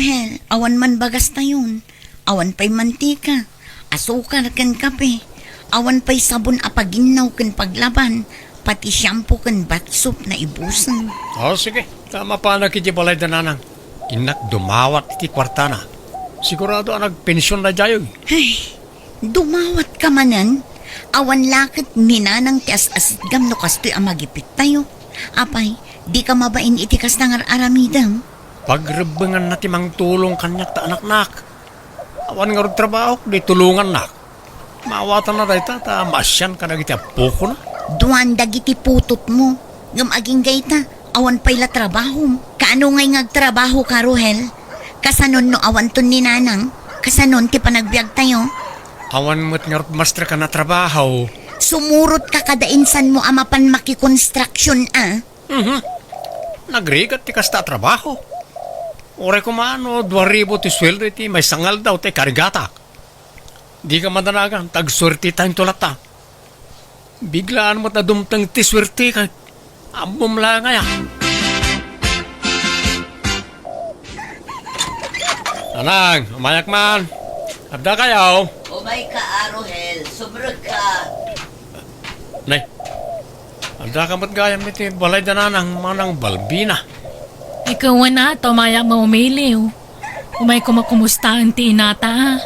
Rohel, awan man bagas na yun. Awan pa'y mantika, asukar kan kape. Awan pa'y sabon apaginaw kan paglaban. Pati shampoo kan bath soap na ibusan. Sige. Tama pa na kiti balay dananang. Inak dumawat iti kwarta na. Sigurado ang nagpensyon na jayo. Ay, dumawat ka manan. Awan lakit minanang tias asidgam no kastoy ang magipit tayo. Apay, di ka mabain itikas ng aramidang. Pagrebengan na timang tulong kanyak ta anak-nak. Awan nga rin trabaho, di tulungan nak. Maawatan na dahi ta masyan ka na giti apoko na. Duan dagiti putot mo. Gamaging gayta, awan pa'y la trabaho. Kaano ngay ngagtrabaho ka, Rohel? Kasanon no awan ton ni nanang? Kasanon ti panagbiag tayo? Awan mo't nga rin master ka na trabaho. Sumurot ka kadainsan mo amapan maki-construction, Nagrigat ti kasta trabaho. Ore ko maano, 2,000 ti sweldo iti may sangal daw ti karigatak. Di ka madanagan, tag-swerte tayong tulata. Biglaan mo't na dumtang ti swerte ka. Ambom lang nga yan. Anang, umayak man. Abda kayaw. Umay ka, Rohel. Subrag ka. Nay, abda ka mo't gayam iti balay dananang manang balbina. Ikaw na, tumaya maumiliw. Umay kumakumusta ang tinata.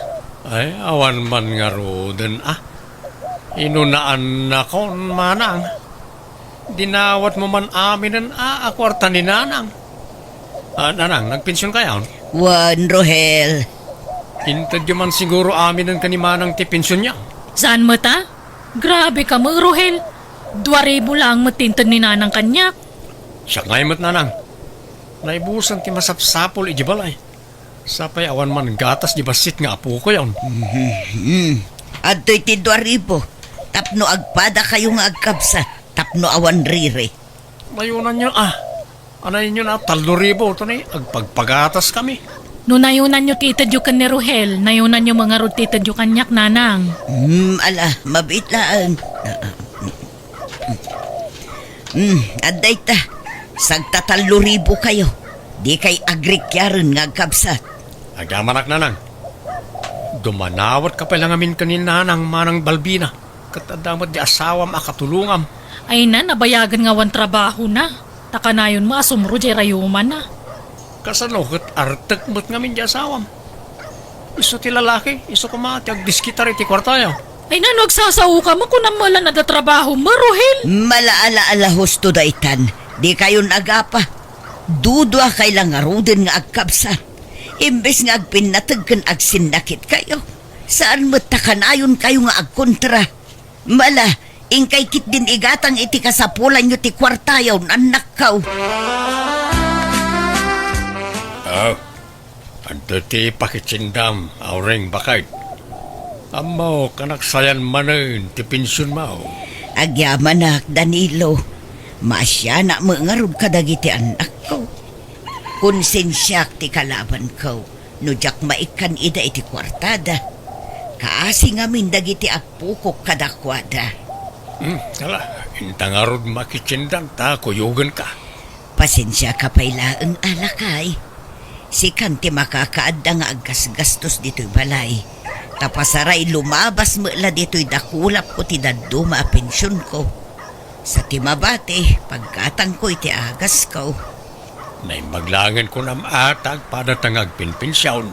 Ay, awan man nga roden Inunaan na kon manang. Dinawat mo man amin ang akwarta ni nanang. Nanang, nagpensyon kayo? Wan, Rohel. Intad man siguro amin ang kanimanang ti pensyon niya. Saan mo ta? Grabe ka mo, Rohel. 2,000 lang matintad ni nanang kanyak. Siya ngayon mo't nanang. Naibusan ti masapsapol ijibalay. Sapay awan man gatas di basit nga apo ko yun. Adto'y ti 2,000. Tapno agpada kayo nga agkabsa. Tapno awan rire. Mayunan nyo Anay nyo na 3,000 ito na agpagpagatas kami. No nayunan nyo titad yu kan ni Rohel, nayunan nyo mga rod titad yu kanyak nanang. Ala, mabit lang. Aday ta. Sagta 3,000 kayo. Di kay agrikyaran nga agkabsa. Agamanak nanang. Dumanawat ka pala ngamin kanina nang manang balbina. Katadamat di asawam akatulungam. Ay na, nabayagan nga wan trabaho na. Takanayon mo asumro jay rayuman na. Kasanokot artek mo't ngamin di asawam. Iso ti lalaki, iso kumati agdiskitar iti kwartayo. Ay na, nagsasaw ka mo kung namala na da trabaho mo, Rohel. Malaala-ala husto daitan. Di kayo nagapa. Dudwa kay lang aruden nga agkabsa. Imbes nga agpinatag kan agsinakit kayo. Saan mo takanayon kayo nga agkontra? Mala, ingkay kit din igatang iti kasapulan nyo ti kwartayaw anak kaw. Ando ti pakitsindam, aureng bakay. Amaw, kanaksayan manin, ti pensyon mo. Agyamanak, Danilo. Masya na mangarod kadagiti anak ko. Konsensyak ti kalaban ko. Nujak maikan ida iti kwartada. Kaasi ngamin dagiti apukok kadakwada. Tala, intangarod makitsindam ta, kuyugan ka. Pasensya ka pailaang alakay. Sikan ti makakaadda nga aggasgastos dito'y balay. Tapasaray lumabas mo la dito'y dakulap ko ti daduma a pensyon ko. Sa timabate, pagkatang ko iti agas ko. Nay maglangan ko na maatag padatang agpinpinsyawn.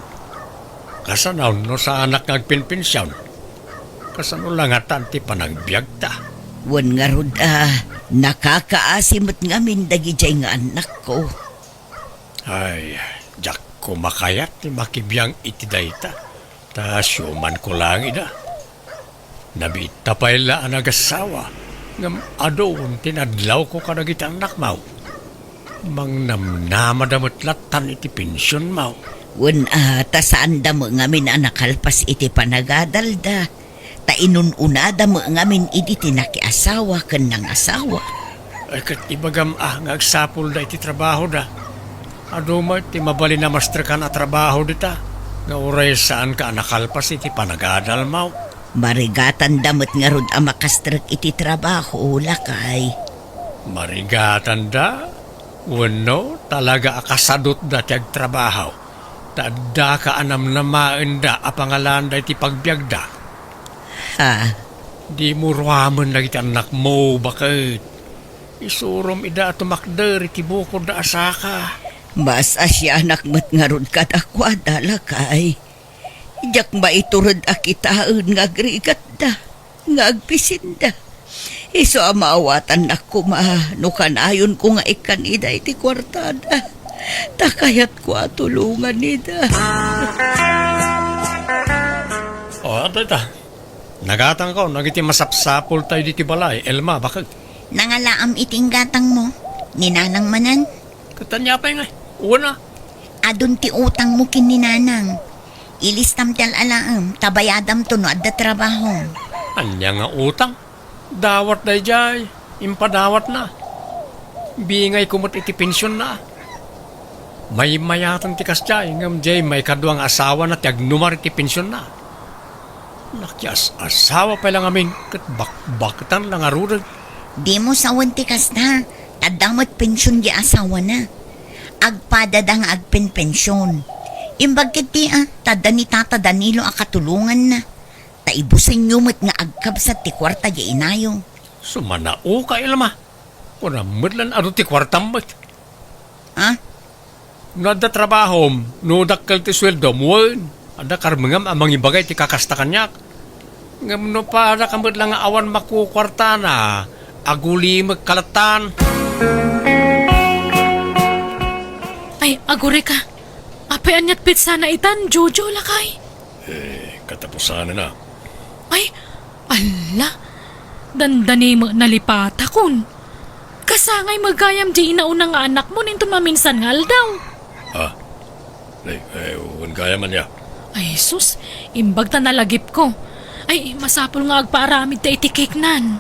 Kasanaw no sa anak agpinpinsyawn. Kasano lang atan ti panagbiag ta. Wan nga rod nakakaasimot ngamin dagijay nga anak ko. Ay, jak ko makayat ti makibiyang iti dayta. Ta syuman ko lang ida. Nabita pa ila ang agasawa. Ngam adoon tinadlaw ko kadagiti anak mau. Mang namnamadamot latan iti pensyon mau. Wan tasaan da mo ngamin anakalpas iti panagadalda. Ta inununada mo ngamin iti tinakiasawa ken nang asawa. Ay kat ibagam nga agsapol da iti trabaho da. Aduma ti mabali na master ka na trabaho dita. Nga uray saan ka nakalpas iti panagadal mau. Marigatan damot nga rod ang makastrak iti trabaho, lakay. Marigatan da? Wano, talaga akasadot da ti agtrabaho. Tadda ka anam na maenda apangalan da iti pagbiag da. Ha? Di mo ruaman lagi ti anak mo, bakit? Isurom ida tumakder iti bukod da asaka. Mas asya anak mat nga rod kadakwada lakay. Jak maiturod akitaan nga agrigat da, nga agpisin da. Iso amaawatan na kumanukan ayon ko nga ikanida iti kwartada. Takayat ko atulungan nida. O, ato ita. Nagatang ko, nagiti masapsapol tayo diti balay. Elma, bakit? Nangalaam iting gatang mo, ninanang manan. Katanya pa nga. Una. Adun ti utang mo kin ninanang. Ilistam tal alaam, tabayadam to no adda trabaho. Anya nga utang. Dawat na jay. Impadawat na. Bingay kumot iti pensyon na. May mayatan ti kasjay. Ngam jay may kaduang asawa na tiagnumar iti pensyon na. Nakias asawa pa lang aming bakbaktan lang arurag. Di mo sawan ti kasta, tadamot pensyon di asawa na. Agpadadang agpenpensyon. Imbag kiti tada ni Tata Danilo akatulungan na. Taibusan nyo mat nga agkabsat ti kwarta di inayo. Sumanao ka ilma. Kuna mudlan aro ti kwartam mat. Ha? Nada trabahom, no dakkal ti sweldo mo. Ada karmengam amang ibagay ti kakasta kanyak. Ngam no para kamad lang awan makukwarta na. Aguli magkalatan. Ay, agure ka. Apay anyat pizza na itan, Jojo lakay. Katapusan na. Ay, ala. Dandani mo nalipata kun. Kasangay magayam di inaunang nga anak mo nintun maminsan nga aldaw. Uwan kaya man ya. Ay, sus, imbag ta nalagip ko. Ay, masapol nga agpaaramid ta itikik nan.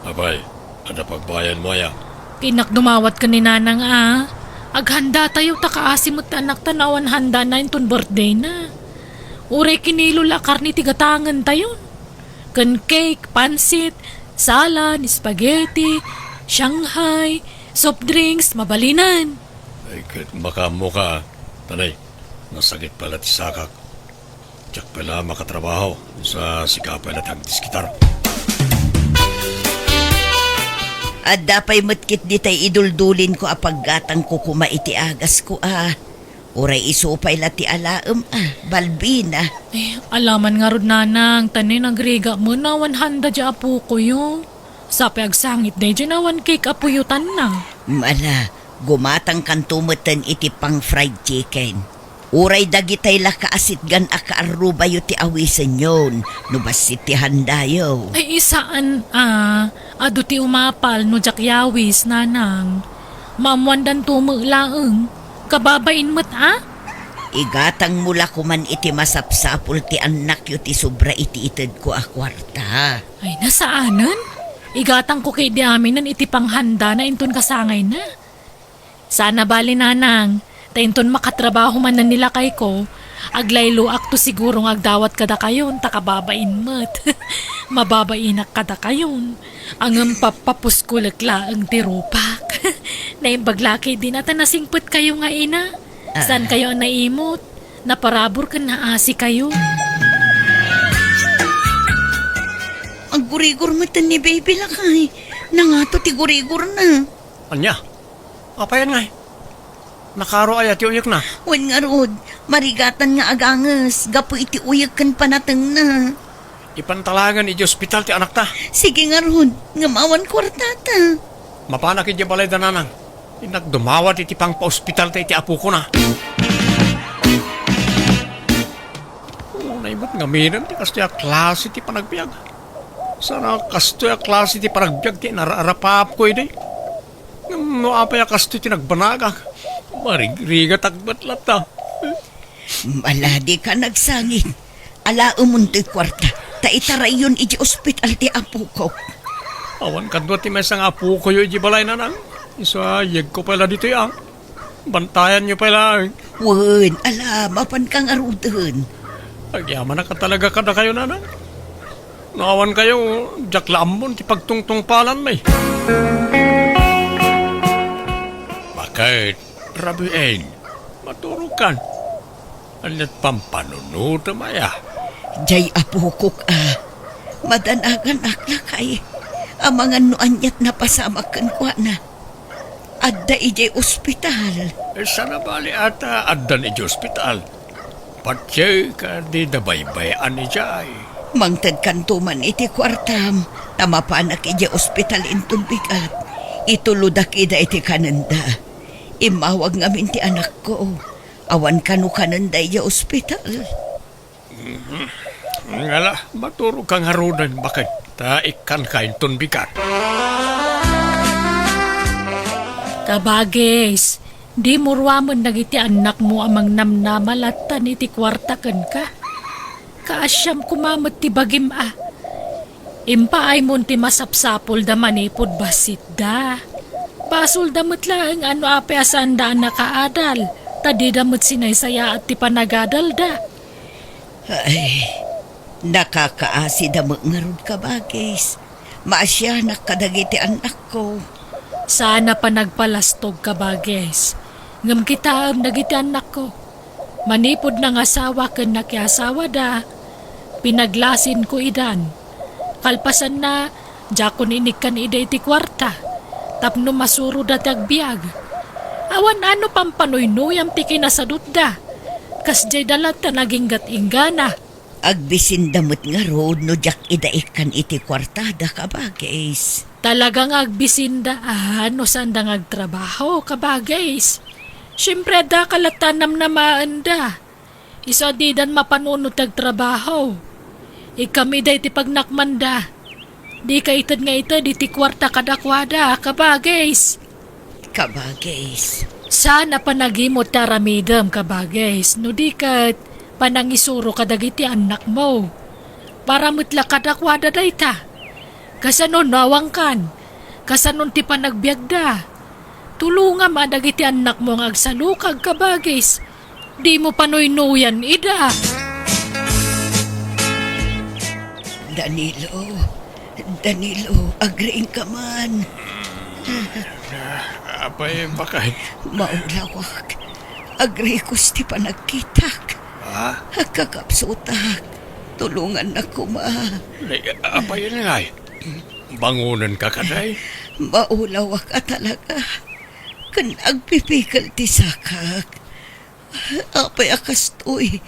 Abay, ada pagbayan mo ya. Pinakdumawat ka ni nanang Aghanda tayo takaasimot anak tanawan handa na intun birthday na. Uray kinilo lakar ni tigatangan tayo. Kan cake, pansit, salad, spaghetti, Shanghai, soft drinks, mabalinan. Ay, baka mo ka. Tanay, nasakit pala ti sakak. Tiyak pala makatrabaho sa sikapay na tagdiskitar. At dapay matkit di tay iduldulin ko apaggatang ko kumaiti agas ko Uray isupay lati alaam balbina. Eh, alaman nga rod nanang, tanin agriga mo na 100 dya apo ko yung. Sapi agsangit na dyan na 1 cake apuyutan na. Mala, gumatang kantumatan iti pang fried chicken. Uray dagitay la kaasit gan akaarubayo ti awisan yon. Nubasit ti handayo. Ay isaan ado ti umapal no jakyawis nanang. Mamwandan tumulaeng. Kababain mo't Igatang mula kuman iti masapsapul ti anak yu ti sobra iti ited ko kwarta. Ay nasaanan? Igatang ko kay di aminan iti panghanda na inton kasangay na. Sana bali nanang, ta inton makatrabaho man na nila kay ko, aglaylo akto siguro ng agdawat kada kayon, takababain mo't. Mababainak kada kayon. Ang papapuskulakla ang tirupak. Naimbaglaki din ata nasingput kayo nga ina. Saan kayo ang naimot? Naparabor ka na asi kayo. Ang gurigor matan ni baby lakay. Nangato ti gurigor na. Anya? Apa yan nga Nakaro ayat ti uyak na. Wan nga rod, marigatan nga agangas. Gapo iti uyak kan panateng na. Ipantalagan iti ospital ti anak ta. Sige nga rod, nga mawan kwartata. Mapanak iti balay dananang. Inagdumawat iti pang pa-ospital ta iti apo ko na. Naibot nga miran ti kastoy a klase ti panagbiag. Sana kastoy a klase ti panagbiag ti nararapap ko iti. No apay a kastoy ti nagbanagag. Marigriga tagbat lata. Maladi ka nagsangin. Ala umunto'y kwarta. Ta itarayon iti ospital ti apo ko. Awan kadwa ti mesang apo ko yu iti balay nanang. Isayag ko pala dito ya. Bantayan nyo pala. Wan, ala, mapan kang arudan. Agyaman na ka talaga kada kayo nanang. Naawan kayo, jak lambon ti pagtungtong palan may. Bakit? Rabiin, maturo kan. Alat pampanunod maya. Jay apukok madanagan akla kay ang mga nuanyat na pasamakan ko na. Adda ijay ospital. Sana bali ata addan iji ospital. Patsay ka di dabaybayan ni Jay. Mangtad kantuman iti kwartam. Tamapanak ijay ospital intong bigat. Ituludak ida iti kananda. Imawag ngamin ti anak ko. Awan kanu kananda ijay ospital. Ngala, maturo kang harunan bakit ta ikan kain ton bigat. Kabagis, di murwamon nagiti anak mo amang namnamalatan iti kwarta ken ka. Kaasyam kumamot ti bagim Impaay mon ti masapsapol da manipod basit da. Pasul damot lang ano ape asan da nakaadal. Tadi damot sinaysaya at ti panagadal da. Ay, nakakaasi da ngarod ka bagis. Maasya nakadagiti anak ko. Sana pa nagpalastog ka bagis. Ngam kita nagiti anak ko. Manipod ng asawa ken nakiasawa da. Pinaglasin ko idan. Kalpasan na, jakon inikan ida iti kwarta. Tapno masuro da tagbiag. Awan ano pampanoy-noyam ti kinasadot da. Kas jay dalat ta naging gat-inggana. Agbisin damot nga road no jak idaikan iti kwartada ka bagis. Talagang agbisinda no sandang agtrabaho ka bagis. Siyempre da kalatanam na maanda. Isa di dan mapanunod agtrabaho. Ikami da iti pagnakmanda. Di ka itad nga itad iti kwarta kadakwada ka bagis. Kabagis. Sana panagimot taramidam ka bagis. No di kat panangisuro kadagiti anak mo. Para mutla kadakwada da ita. Kasanon nawang kan. Kasanon ti panagbiagda. Tulunga madagiti anak mo ang agsalukag ka bagis. Di mo panoy-nuyan ida. Danilo, agreeing ka man. Apay bakit? Maulawak. Agree ko sti panagkitak. Kakapsutak. Tulungan ako Apay na ngay. Bangunan ka kaday? Maulawak ka talaga. Kan agpipikal ti sakak. Apay akastoy.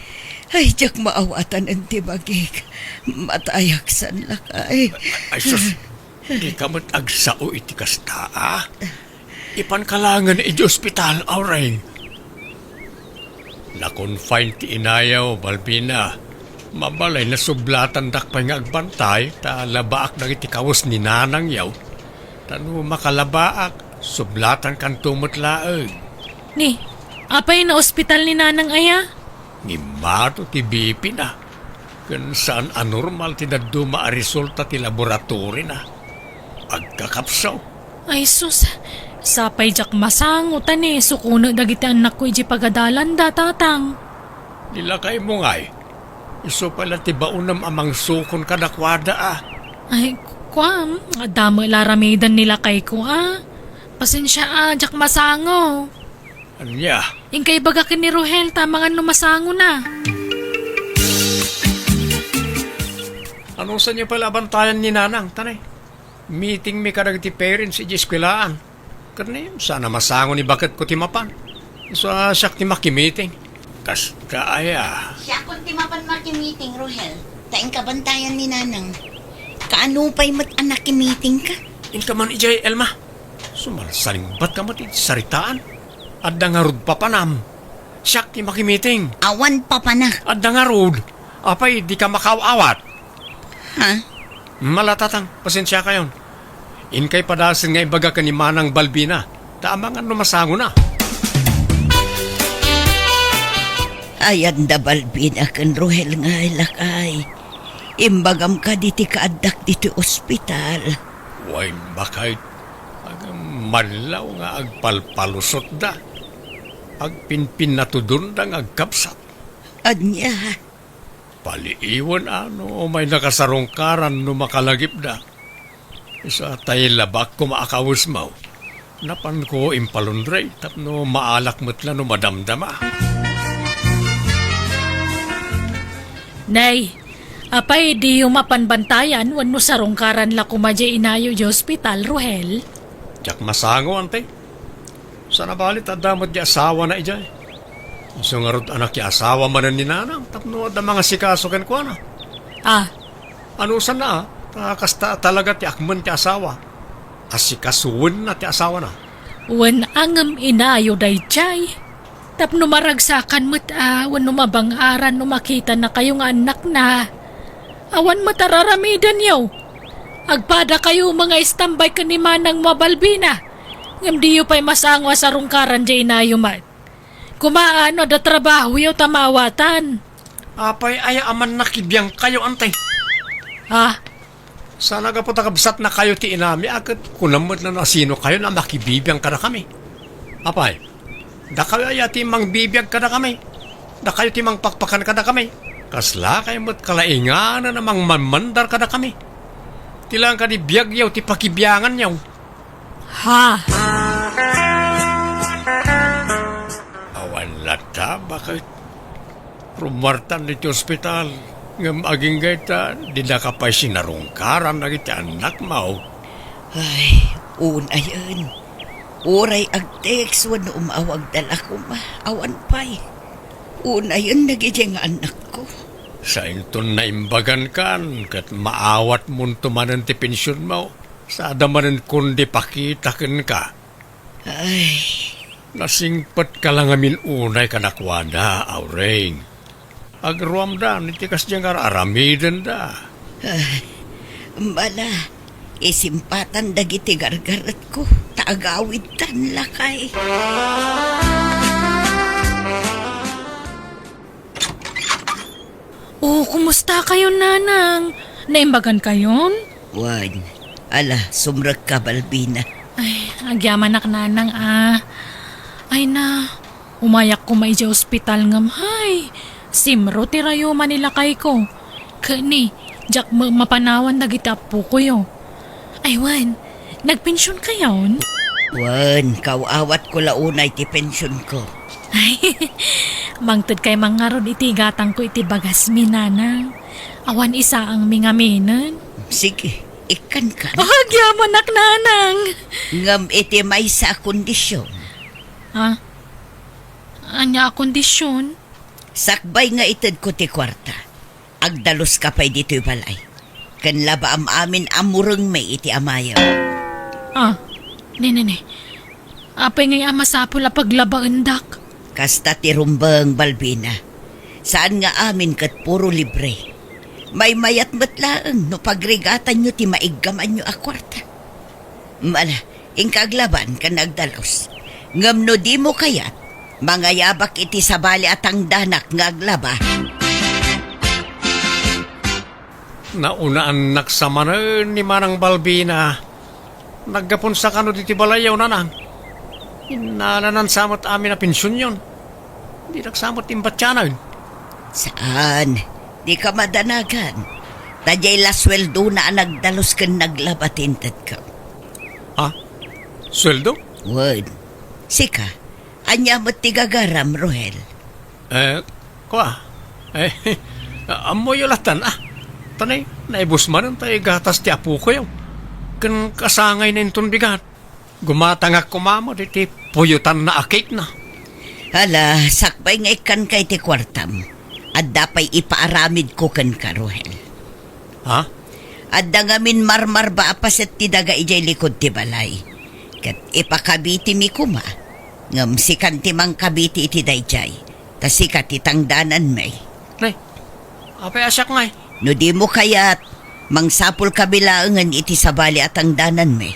Ay, jak maawatan ang tibagik. Matayaksan lakay. Ay, sus. Di ka mo't agsao iti kasta, Ipankalangan iti ospital, auray. Nakonfine ti inayaw, Balbina. Mabalay na sublatan dakpay nga agbantay, ta labaak na iti kawas ni nanang yaw. Tano makalabaak, sublatan kan tumot laag. Ni, apay na ospital ni nanang aya? Ni mato ti BP na. Kan saan anormal ti naduma a resulta ti laboratory na. Agkakapsaw. Ay sus, sapay jak masango tani, sukuno dagiti anak ko iji pag-adalan da tatang. Nilakay mo ngay. Iso pala ti baunam amang sukon kadakwada Ay, kwam, adamo laramidan nila kay ko Pasensya jak masango. Anya? Ingkay bagakin ni Rohel, tamangan numasango na. Anong sa niya pala bantayan ni Nanang, tanay? Meeting mi kadag ti parents iji eskwelaan. Karni, sana masango ni bakit ko timapan. So, siyak ti makimeeting. Kas kaaya. Siya kung timapan makimiting, Rohel. Taing kabantayan ni Nanang. Kaano pa'y mat-anak meeting ka? Inka man ijay, Elma. Sumalsaling ba't ka mati saritaan? Adda nga rod papanam. Siyak ti makimeeting. Awan pa pa na. Adda nga rod. Apay, di ka makawawat. Ha? Malatatang, pasensya kayon. Inkay padasin nga ibaga ka ni Manang Balbina. Tama nga numasango na. Ayan da Balbina kan Rohel nga lakay. Imbagam ka diti kaadak diti ospital. Way bakit? Manlaw nga agpalpalusot da. Agpinpin na tudun dang agkapsat. Anya, Paliiwan o may nakasarungkaran no makalagip da. Isa tayo labak ko maakawis mo. Napan ko impalundray tapno maalak matla no madamdama. Nay, apay di mapanbantayan wan mo sa rungkaran la kumadya inayo di hospital, Ruhel. Jak masango, ante. Sana balit at damot di asawa na ijay. Iso nga rod anak di asawa manan ni nanang. Tapno at mga sikasukan ko na. Ah, Ano san na, kasta talaga ti akman ti asawa. Asikasuwan na ti asawa na. wan angam inayo dayjay. Tapno maragsakan mo't wan mabang-aran no makita na kayong anak na. Awan matararamidan yaw. Agpada kayo mga istambay ka ni Manang Mabalbina. Ngam diyo pa'y masangwa sa rungkaran di inayo mat. Kumaano da trabaho yaw tamawatan. Apay ay aman nakibiyang kayo, ante. Ha? Sana ka po takabsat na kayo ti inami agad kunamot na nasino kayo na makibibiyang ka na kami. Apay, da kayo ay ati mang bibiyag ka na kami. Da kayo ti mang pakpakan ka na kami. Kasla kayo mo't kalaingan na namang mamandar ka na kami. Tilang ka di biyag yaw ti pakibiyangan yaw. Ha? Awan lata, bakit? Rumartan dito ospital. Ngam aging gaita, di na ka pa'y sinarungkaran na iti anak mo. Ay, una yun. Uray ag-text wan umawag dala ko ma. Awan pa'y. Una yun nagiging anak ko. Sa inton na imbagan kan, kat maawat mo tumanan ti pensyon mo. Sa adamanan kundi pakitakin ka. Ay, Nasingpat ka lang amin unay kanakwada, Aureng. Agruam da, nitikas diyang aramidan da. Bala, isimpatan dagiti gargarat ko. Taagawid tan lakay. Oh, kumusta kayo, Nanang? Naimbagan kayon? Wan, ala, sumrag ka, Balbina. Ay, agyaman nak Nanang Ay na, umayak ko maidya ospital ngam. Hay, simro tirayo manila kay ko. Kani, jak mapanawan dagiti apo ko yo. Ay, Wan, nagpensyon kayon? Wan, kawawat ko launay ti pensyon ko. Ay, mangtod kay mangaron iti gatang ko iti bagas mi, Nanang. Awan isa ang mingaminan. Sige, ikan ka. Agyaman nak Nanang. Ngam iti may sa kondisyon. Ha? Anya kondisyon? Sakbay nga itid ko ti kwarta. Agdalos ka pa'y dito'y balay. Kanlaba amin amurong may iti amayaw. Ne. Apay ngay amasapol a paglabaendak. Kasta ti rumbang, Balbina. Saan nga amin kat puro libre. May mayat matlaang no pagrigatan nyo ti maiggaman nyo a kwarta. Mala, ingkaglaban ka nagdalos. Ngam no di mo kayat, mga yabak iti sabali at ang danak ngaglaba. Naunaan naksamanan ni Manang Balbina. Naggapon sa kano diti balayaw, Nanang. Inalanan samot amin na pensyon yun. Di nagsamot imbatyanan. Saan? Di ka madanagan. Tadyay lasweldo na nagdalos ka naglabatintad ka. Ha? Sweldo? Word. Sika, anya mo tigagaram, Rohel. Kwa? Amoy ulatan, Tanay, naibus man tayo gatas ti apo ko yaw. Kan kasangay na intong bigat. Gumatangak kumamo, di puyutan na akik na. Hala, sakbay nga ikan kay ti kwartam. At dapay ipaaramid ko kan ka, Rohel. Ha? At dangamin marmar ba apaset ti daga ijay likod ti balay. Kat ipakabiti mi kuma. Ngam sikan ti mang kabiti iti dayjay. Tasikat itangdanan may. Nay, apay asyak ngay. No di mo kayat, mangsapul kabilaangan iti sabali at ang danan me.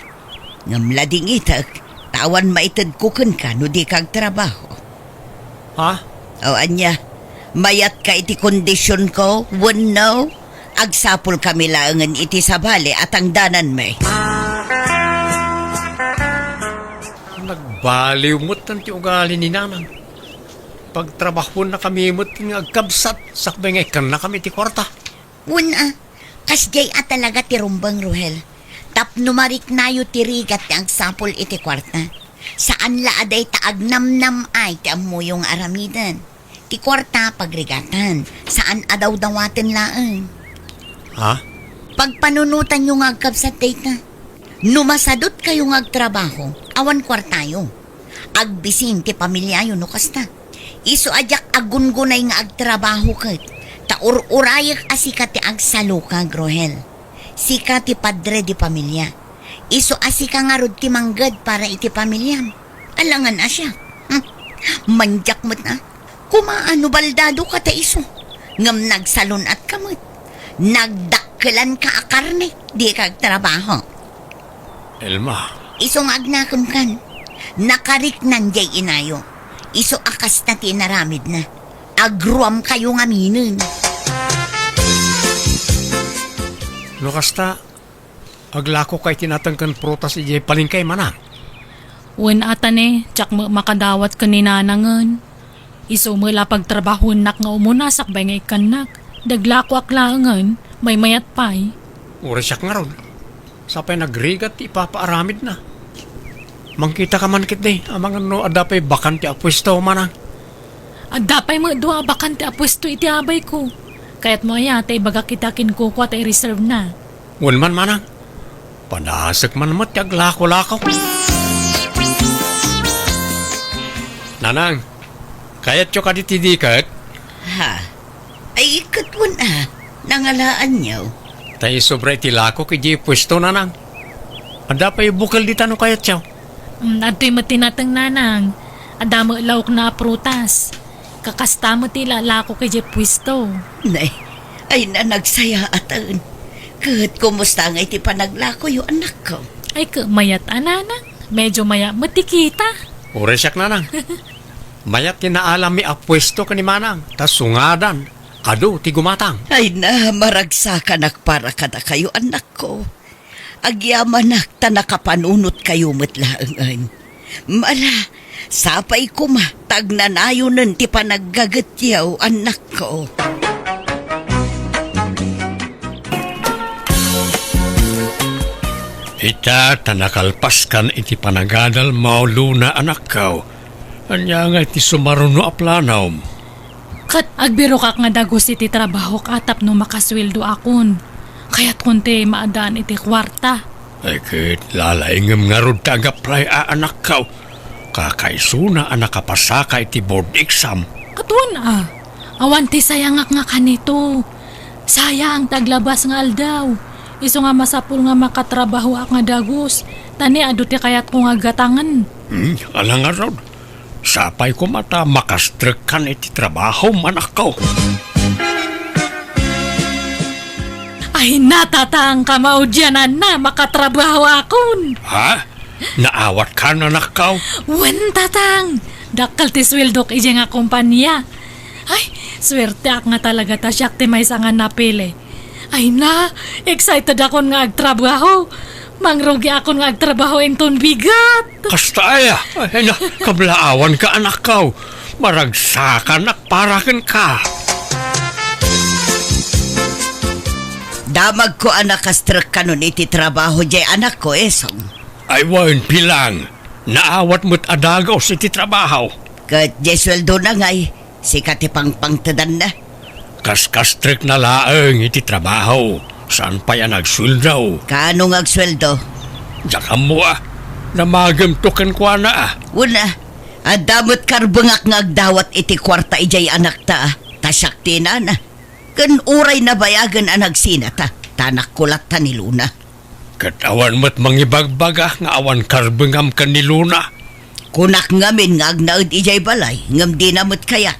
Ngam lading itak, tawan maitad kukan ka no di kag trabaho. Ha? O anya, mayat ka iti kondisyon ko, no? Agsapul kamilaangan iti sabali at ang danan me. Nagbaliw mo't ng ti ugali ni Nanang. Pagtrabaho na kami mo't nga agkabsat, sakbay nga ikan na kami ti kwarta. Una, kasjay at talaga ti rumbang, Ruhel. Tapnumarik nayo ti rigat ti ang sapol iti kwarta. Saan laaday ta agnamnam ay ti amuyong aramidan. Ti kwarta pagrigatan. Saan adaw dawatin laeng. Ha? Pagpanunutan yung agkab sa date na. Numasadot kayo ng agtrabaho, awan kwartayo. Agbisin ti pamilyayo no kasta. Iso ajak agungunay nga agtrabaho kat. Taur-urayak asika ti agsalo ka, Grohel. Sika ti padre di pamilya. Iso asika nga rod ti manggad para iti pamilyam. Alangan asya. Manjak mo't na. Kumaano baldado ka ta iso. Ngam nagsalon at kamot. Nagdakkelan ka akarne. Di ka agtrabaho. Elma, Iso nga agnakam kan. Nakariknan jay inayo. Iso akas na tinaramid na. Agruam kayo nga minin. no kasta, aglako kay tinatangkan protas ije palingkay manang. Wen atan tsak makadawat ka ni nanangan. Iso mo la pagtrabahon nak nga umunasak bay nga ikanak. Daglako aklangan, may mayat pay. Uresyak nga ron. Sapay nagrigat ipapaaramid na. Mangkita ka man kit di, amang ano adapay bakante apwesto manang. At dapay mo doa bakante apwesto iti abay ko. Kaya't mo ayate baga kita kinkuko at i-reserve na. Wan man manang. Panasak man mat aglako-lakaw. Nanang, kayat yo ka ditidikat? Ha? Ay ikatwan nangalaan niyo. Tayo sobra itilako kay di pwesto nanang. Adapay bukal di tanong kayat siya. Adto'y matinatang nanang. Adamo lawak na prutas. Kakasta mo tila lako kay Jeff Pwisto. Nay, ay na nagsaya atan. Kahit kumusta nga iti panaglako yung anak ko. Ay mayat ananang. Medyo maya matikita. Uresyak nanang. Mayat tinaalam mi apwesto ka ni manang. Tas sungadan. Ado ti gumatang. Ay na, maragsakan para kada kayo anak ko. Agyaman ta nakapanunot kayo matlaangan. Mala, sapay ko tagnanayonan ti panaggagatyaw anak ko. Ita tanakalpas kan iti panagadal mauluna anak kao. Anya nga iti sumaruno aplanaw. Kat agbiro kak nga dagos iti trabaho katap no makasweldo akon. Kaya't kunti maadaan iti kwarta. Ay kit lalaingam nga rod tagaplay a anak kao. Kakaisuna anak kapasaka iti board exam. Katuan awan ti sayangak nga kanito. Sayang taglabas nga aldaw. Iso nga masapul nga makatrabaho ak nga dagos. Tani ado ti kayat ko nga gatangan. Alang nga rod. Sapay ko mata makastrek kan iti trabaho manak kao. Ay natatang kamaudyanan na makatrabaho akon. Ha? Naawat ka na anak kao? Wen tatang. Dakal ti swildok ije nga kumpanya. Ay, swerte ak nga talaga ta siyak ti may sangan napili. Ay na, excited akon nga agtrabaho. Mangrugi akon nga agtrabaho inton bigat. Kasta aya. Ay na, kablaawan ka anak kao. Maragsakan at parakin ka. Damag ko anak kastrek kanon iti trabaho jay anak ko esong. Ay wan pilang. Naawat mo't adagaw sa iti trabaho. Kat jay sweldo na ngay, sikat ipang pangtadan na. Kas-kastrek na laeng iti trabaho. Saan pa yan nagsuldaw? Kaano nga sweldo? Diyan mo namagam to kan kwa na Una, adamot karbangak nga agdawat iti kwarta ijay anak ta. Tasyak tinana. Kan uray na bayagan ang nagsinata. Tanak kulat ta ni Luna. Katawan mo't mangibagbaga nga awan karbengam kan ni Luna. Kunak ngamin nga agnaud ijay balay. Ngam di namot kaya.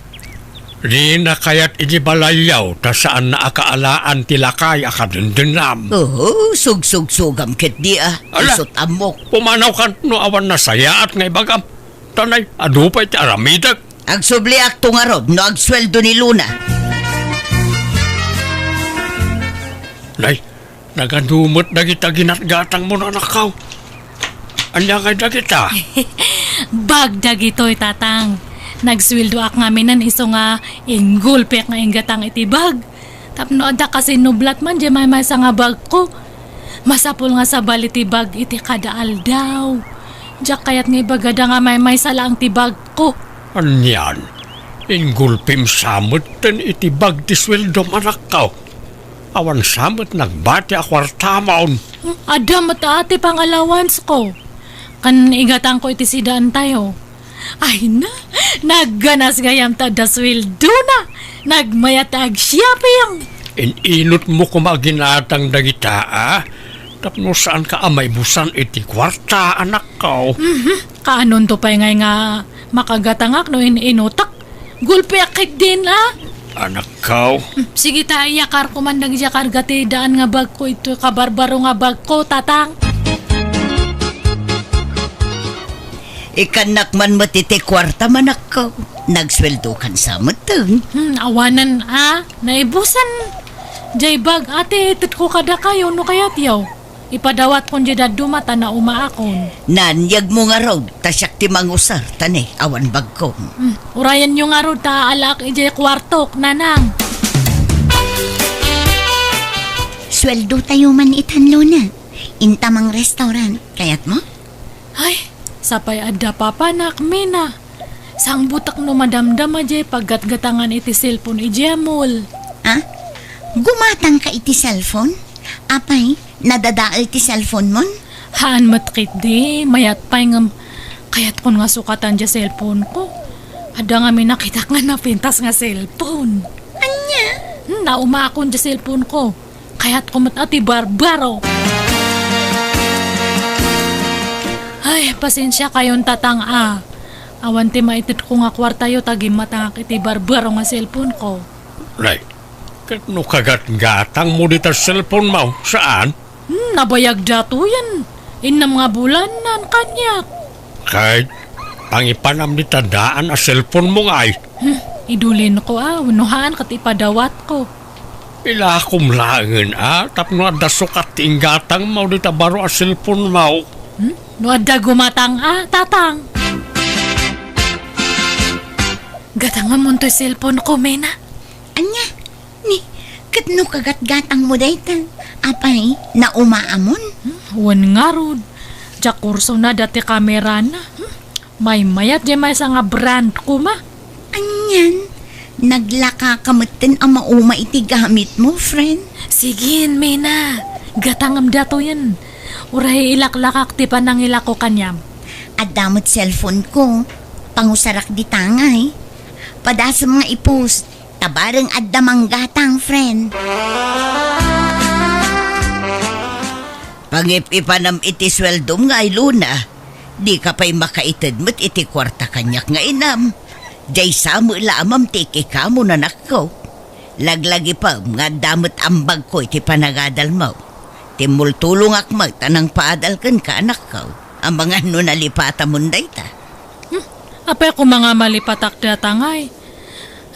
Di na kayat ijibalayaw ta saan na akaalaan tilakay akadendengam. Oo, sug-sug-sugam kit di Ala. Isot amok. Pumanaw kan no awan na sayaat ngay bagam. Tanay, adupay ti aramidag. Agsubliak tungarod no agsweldo ni Luna. Nay, nagadumot dagita ginatgatang mo na nakaw. Anya kay dagita? Bagdag ito'y tatang. Nagswildo ak ngaminan iso nga ingulpek nga ingatang iti bag. Tapno ada kasi nublat man di may sa nga bag ko. Masapul nga sa bali ti bag iti kadaal daw. Diyak kayat nga ibagada nga may sa lang ti bag ko. Anyan, Ingulpim samot ten itibag ti sweldo manakaw. Awan samot nagbati a kwarta maon. Adam at ate pang allowance ko. Kan igatan ko iti sidaan tayo. Ay na, nagganas gayam ta da sweldo na. Nagmayat ag siyaping. Ininot mo kumaginatang dagita Tapno saan ka amay busan iti kwarta anak ko. Kaanon to pa'y ngay nga makagatangak no inutak. Gulpe akit din Anak ko. Sige tayo yakar ko man nagyakar gati daan nga bag ko ito kabarbaro nga bag ko tatang. Ikanak man matiti kwarta manak ko. Nagsweldo kan sa mateng. Awanan naibusan. Jay bag ate itit ko kada kayo no kayat yaw. Ipadawat kon jay dumata na umaakon. Nanyag mo nga raw, tasyak ti mangusar, tani, awan bag ko. Urayan nyo nga ro ta alak ijay kwartok nanang. Sweldo tayo man itanlo na. Intamang restaurant. Kayat mo? Ay, sapay adda papanak mina. Sang butak no madamdam ajay paggatgatangan iti cellphone ijay mall. Gumatang ka iti cellphone? Apay, nadadaal ti cellphone mon? Haan matkit di, mayat pa'y ngam. Kayat kon nga sukatan dya cellphone ko. Ada nga may nakita nga napintas nga cellphone. Anya? Naumakon dya cellphone ko. Kayat ko ati barbaro. Ay, pasensya kayon tatang Awan ti maitit ko nga kwartayo tagi matangak iti barbaro nga cellphone ko. Right. Kat no kagat-gatang mo dito cellphone mo. Saan? Nabayag dato yan. Inam nga bulan nan kanyak. Kahit pangipanam ni tandaan a cellphone mo nga Idulin ko unuhaan kat ipadawat ko. Ila akong langan tapno ada sukat tinggatang mo dito baro a cellphone mo. No adda gumatang tatang. Gatangan mo to'y cellphone ko, Mena. Anya? Ni, katno kagat-gatang mo dayta. Apay, naumaamon? Wan nga rod. Diya kurso na dati kamera na. May mayat di may nga brand ko ma. Anyan? Naglaka kamutin ang mauma iti gamit mo, friend. Sige, Mena. Gatangam dato yan. Uray ilaklakak ti pa nang ilako kanyam. Adamot cellphone ko. Pangusarak di tangay. Padasa mga ipos. Tabarang addamang gatang, friend. Pangip-ipanam iti sweldom nga ay luna. Di ka pa'y makaitid mo't iti kwarta kanyak nga inam. Jay samo lamam tiki ka mo nanak ko. Laglagi pa nga damot ambag ko iti panagadal mo. Timultulong akmag tanang paadal kan ka anak ko. Ang mga nalipata munday ta. Apay ko mga malipatak datangay.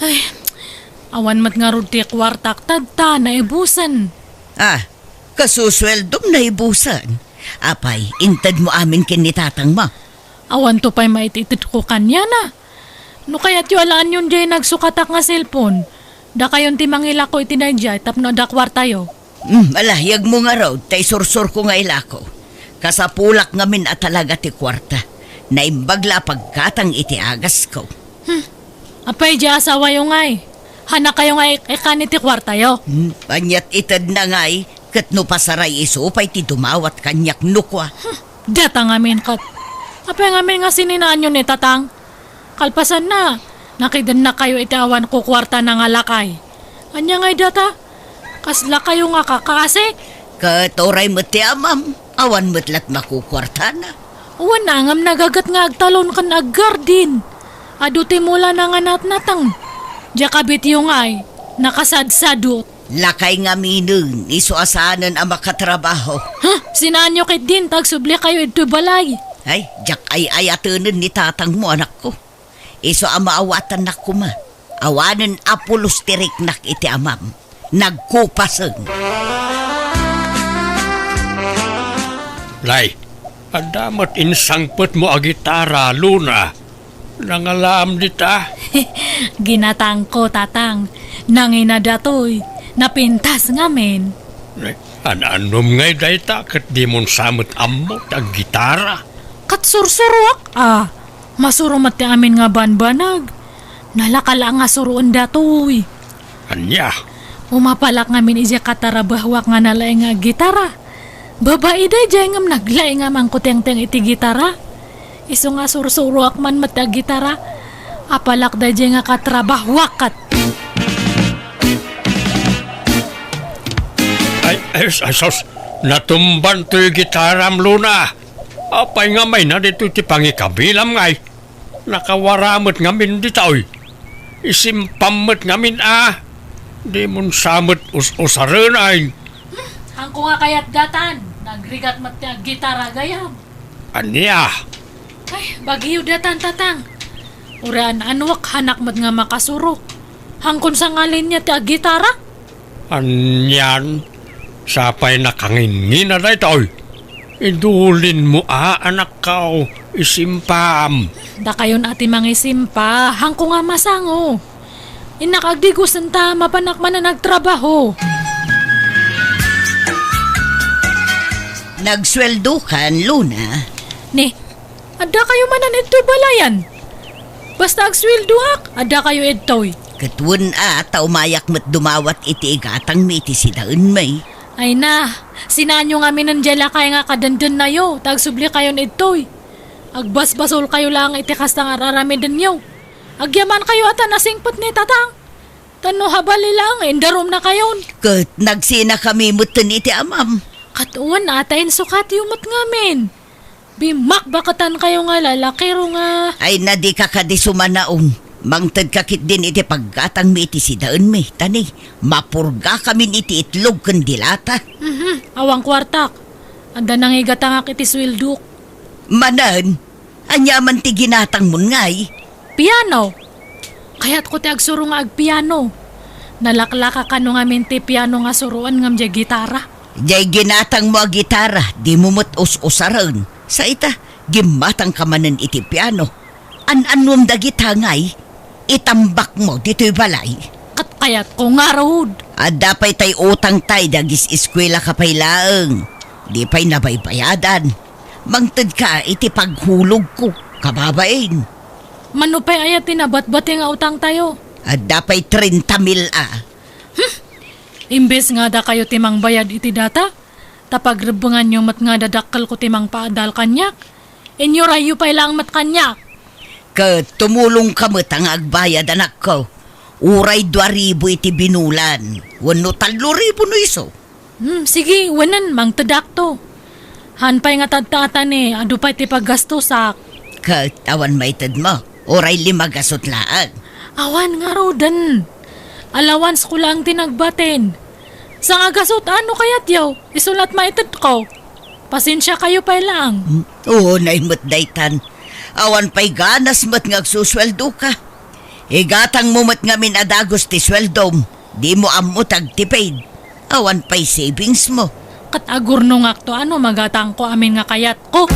Ay, awan mat nga rod ti kwartak tadta na ibusan. Kasusweldom na ibusan. Apay, intad mo amin kinitatang ma. Awan to pa'y maititit ko kanya na. No kaya't yung alaan yun dyan nagsukatak nga cellphone. Da kayon ti mangila ko itinadya tapno da kwartayo. Alahiyag mo nga raw, tay sursur ko nga ilako. Kasapulak ngamin at talaga ti kwarta. Naimbagla pagkatang iti agas ko. Apay di asawa yung ngay. Hana kayo nga ikan iti kwartayo. Panyat itad na ngay, kat no pasaray iso pa'y ti dumawat kanyak nukwa. Data ngamin kat. Apay ngamin nga sininaan yun ni tatang. Kalpasan na. Nakidan na kayo itawan ko kwarta na nga lakay. Anya ngay data? Kasla kayo nga kakasik. Katoray mo ti amam, awan mo't makukwarta na. Uwan na ngam nagagat nga agtalon kan aggardin. Aduti mula na nga natnatang. Diya kabit yung ay, nakasadsadot. Lakay nga minung, iso asanan ang makatrabaho. Sinaan nyo kit din, tagsubli kayo ito balay. Ay, jak ay ayatunan ni tatang mo anak ko. Iso ang maawatan na kuma. Awanan apulos tirik nak iti amam. Nagkupaseng. Lay, adamat insangpet mo a gitara, Luna. Nangalam dita. Ginatang ko, tatang. Nanginadatoy. Napintas nga men. Anom ngay dayta kat di mon samot amot ang gitara. Kat sursurwak. Masurumat ti amin nga banbanag. Nalakala nga suruan datoy. Anya, Umapalak ngamin ija katarabahwak nga nalaing nga gitara. Babae day jay ngam naglaing nga mangkuteng-teng iti gitara. Iso nga sursuruak man mata gitara. Apalak day jay nga katrabahwakat. ay, sos, natumban to'y gitaram, Luna. Apay nga may na dito ti pangikabilam ngay. Nakawaramot ngamin dito'y. Isimpamot ngamin Di mon samot usaran ay. Hangko nga kayat gatan. Nagrigat mata gitara gayam. Anya, Ay, bagiyo datan tatang. Uraan anwak hanak mat nga makasuro. Hangkon sa ngalin niya ti gitara. anyan. Sapay nakangingin na dito'y. Idulin mo anak kao. Isimpam. Da kayon ati mangisimpa. Hangko nga masango. Inakagdigos ng tama panakman na nagtrabaho. Nagsweldo kan, Luna. Ni, ada kayo manan ito'y balayan. Basta agswilduhak, ada kayo ito'y. Katun taumayak mat dumawat iti igatang mi iti sidaan may. Ay na, sinanyo nga minandyala kaya nga kadandan na yo, tagsubli kayo ito'y. Agbasbasol kayo lang iti kastang araramidin nyo. Agyaman kayo ata nasingpot ni tatang. Tano habali lang, endarom na kayon. Kat nagsina kami mutan iti amam. Katuan atayin sukat yumot ngamin. Bimak bakatan kayo nga lalaki ro nga. Ay na di ka kadisumanaong. Mangtad kakit din iti paggatang mi iti sidaan mi. Tani, mapurga kami iti itlog kandilata. Awang kwartak. Anda nang igatangak iti swilduk. Manan, anyaman ti ginatang mun ngay. Piano. Kaya't ko ti agsuro nga agpiano. Nalaklaka ka no nga minti piano nga suruan ngam di gitara. Jay ginatang mo a gitara, di mo us-usaran. Sa ita, gimatang ka manan iti piano. An-anom da gitangay, itambak mo dito'y balay. Kat kayat ko nga rood. At dapay tay utang tay dagis eskwela ka pay laeng. Di pa'y nabaybayadan. Mangtad ka iti paghulog ko, kababain. Manupay ayat tinabat-bati nga utang tayo. At dapay 30,000 Imbes nga da kayo timang bayad iti data, tapagrebengan nyo mat nga dadakkel ko timang paadal kanyak. Inyo rayo pa ilang mat kanyak. Kat tumulong ka mat ang agbayad anak ko. Uray 2,000 iti binulan. Wano 3,000 no iso. Sige, wanan, mang tadakto. Hanpay nga tadtatan adu pa iti paggastusak. Kat awan maitad mo. Uray 5 gasot laan. Awan nga rodan. Allowance ko lang tinagbatin. Sa nga gasot, ano kayat yaw? Isulat maitad ko. Pasensya kayo pa lang. Oo, naimot daytan. Awan pa'y ganas mat ngagsusweldo ka. Igatang mo mat ngamin adagos ti sweldom. Di mo amutag ti paid. Awan pa'y savings mo. Kat agurno nga to ano magatang ko amin nga kayat ko.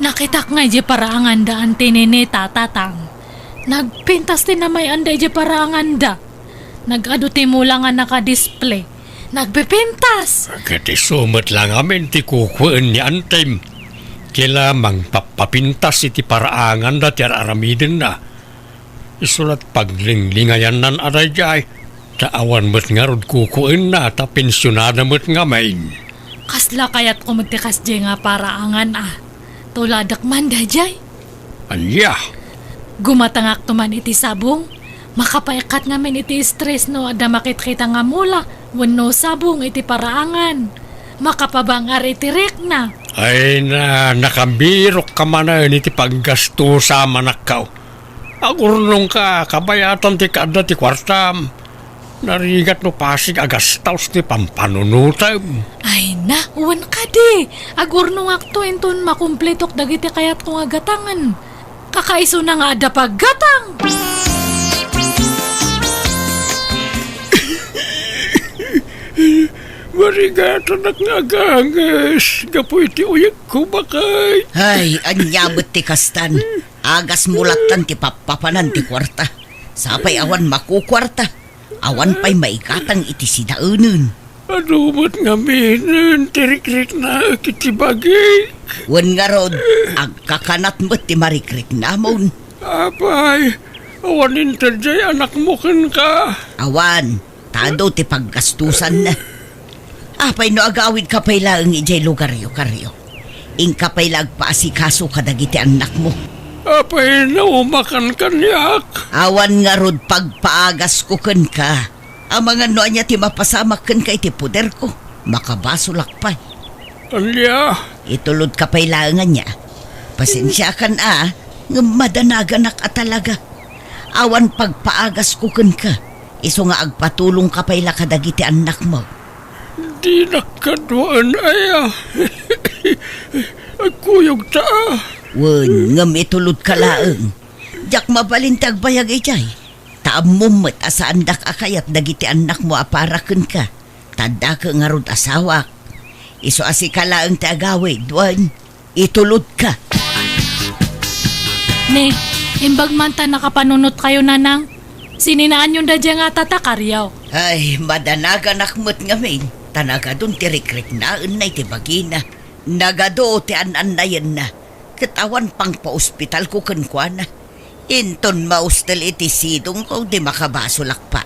Nakitak nga di paraangan daan tinini tatatang. Nagpintas din na may anday di paraangan da. Nag-aduti mo lang nga naka-display. Nagpipintas! Kati sumot lang amin ti kukuan ni Antem. Kila mang papapintas iti paraangan da ti aramidin na. Isulat paglinglingayan nan aray jay. Taawan mo't nga rod kukuan na ta pensyonada mo't nga main. Kasla kayat kumutikas di nga paraangan Tuladak man da jay. Anya, Gumatangak tuman iti sabong. Makapaikat ngamin iti stress no ada makit-kita nga mula. Wano sabong iti paraangan. Makapabangar iti rek na. ay na nakambirok ka man na iti paggasto sa manakaw. Agurnong ka, kabayatan ti kada ti kwartam. Narigat no pasig agastaws ti pampanunutam. Ay na, uwan ka di. Agurno nga to inton makumpletok dagiti kayat kong agatangan. Kakaiso na nga ada paggatang. Marigatan ak nga agangas. Gapoy ti uyag ko bakay. Ay, anyabot ti kastan. Agas mulatan ti papapanan ti kwarta. Sapay awan makukwarta. Awan pa'y maigatang iti sidaunan. Adumot nga minan, tirik-rik na kitibagay. Wan nga rod, ang kakanat mo ti marikrik namon. Apay, awanin tadyay anak mo kan ka. Awan, tado ti paggastusan na. Apay no agawid ka pay lang ijay lugar yo karyo. Ing ka pay lagpaasikaso kadagiti anak mo. Apay, naumakan kanyak. Awan nga rod pagpaagas ko ken ka. Ang mga noa niya ti mapasamak ken ka iti puder ko. Makabasulak pa. Alya, Itulod ka pay langan niya. Pasensya kan nga madanagan ka talaga. Awan pagpaagas ko ken ka. Iso nga agpatulong ka pay kadagiti anak mo. di nakadwaan aya. Agkuyog ta. Wen, ngam itulod ka laeng. Jak mabalintag bayag ijay. Taamumot asaan dak akayat dagiti anak mo aparaken ka. Tanda ka nga rod asawak. Iso asi ka laeng ti agawid, wen. Itulod ka. Ne, imbag man ta nakapanunot kayo nanang. Sininaan yung dadya nga tatakaryaw. Ay, madanaga nakmut ngamin. Tanaga dun tirik-rik na unay ti bagina. Nagado ti anan na yan na. Katawan pang pa-ospital ko kankwana. Inton maustel iti sidong ko di makabasulak pa.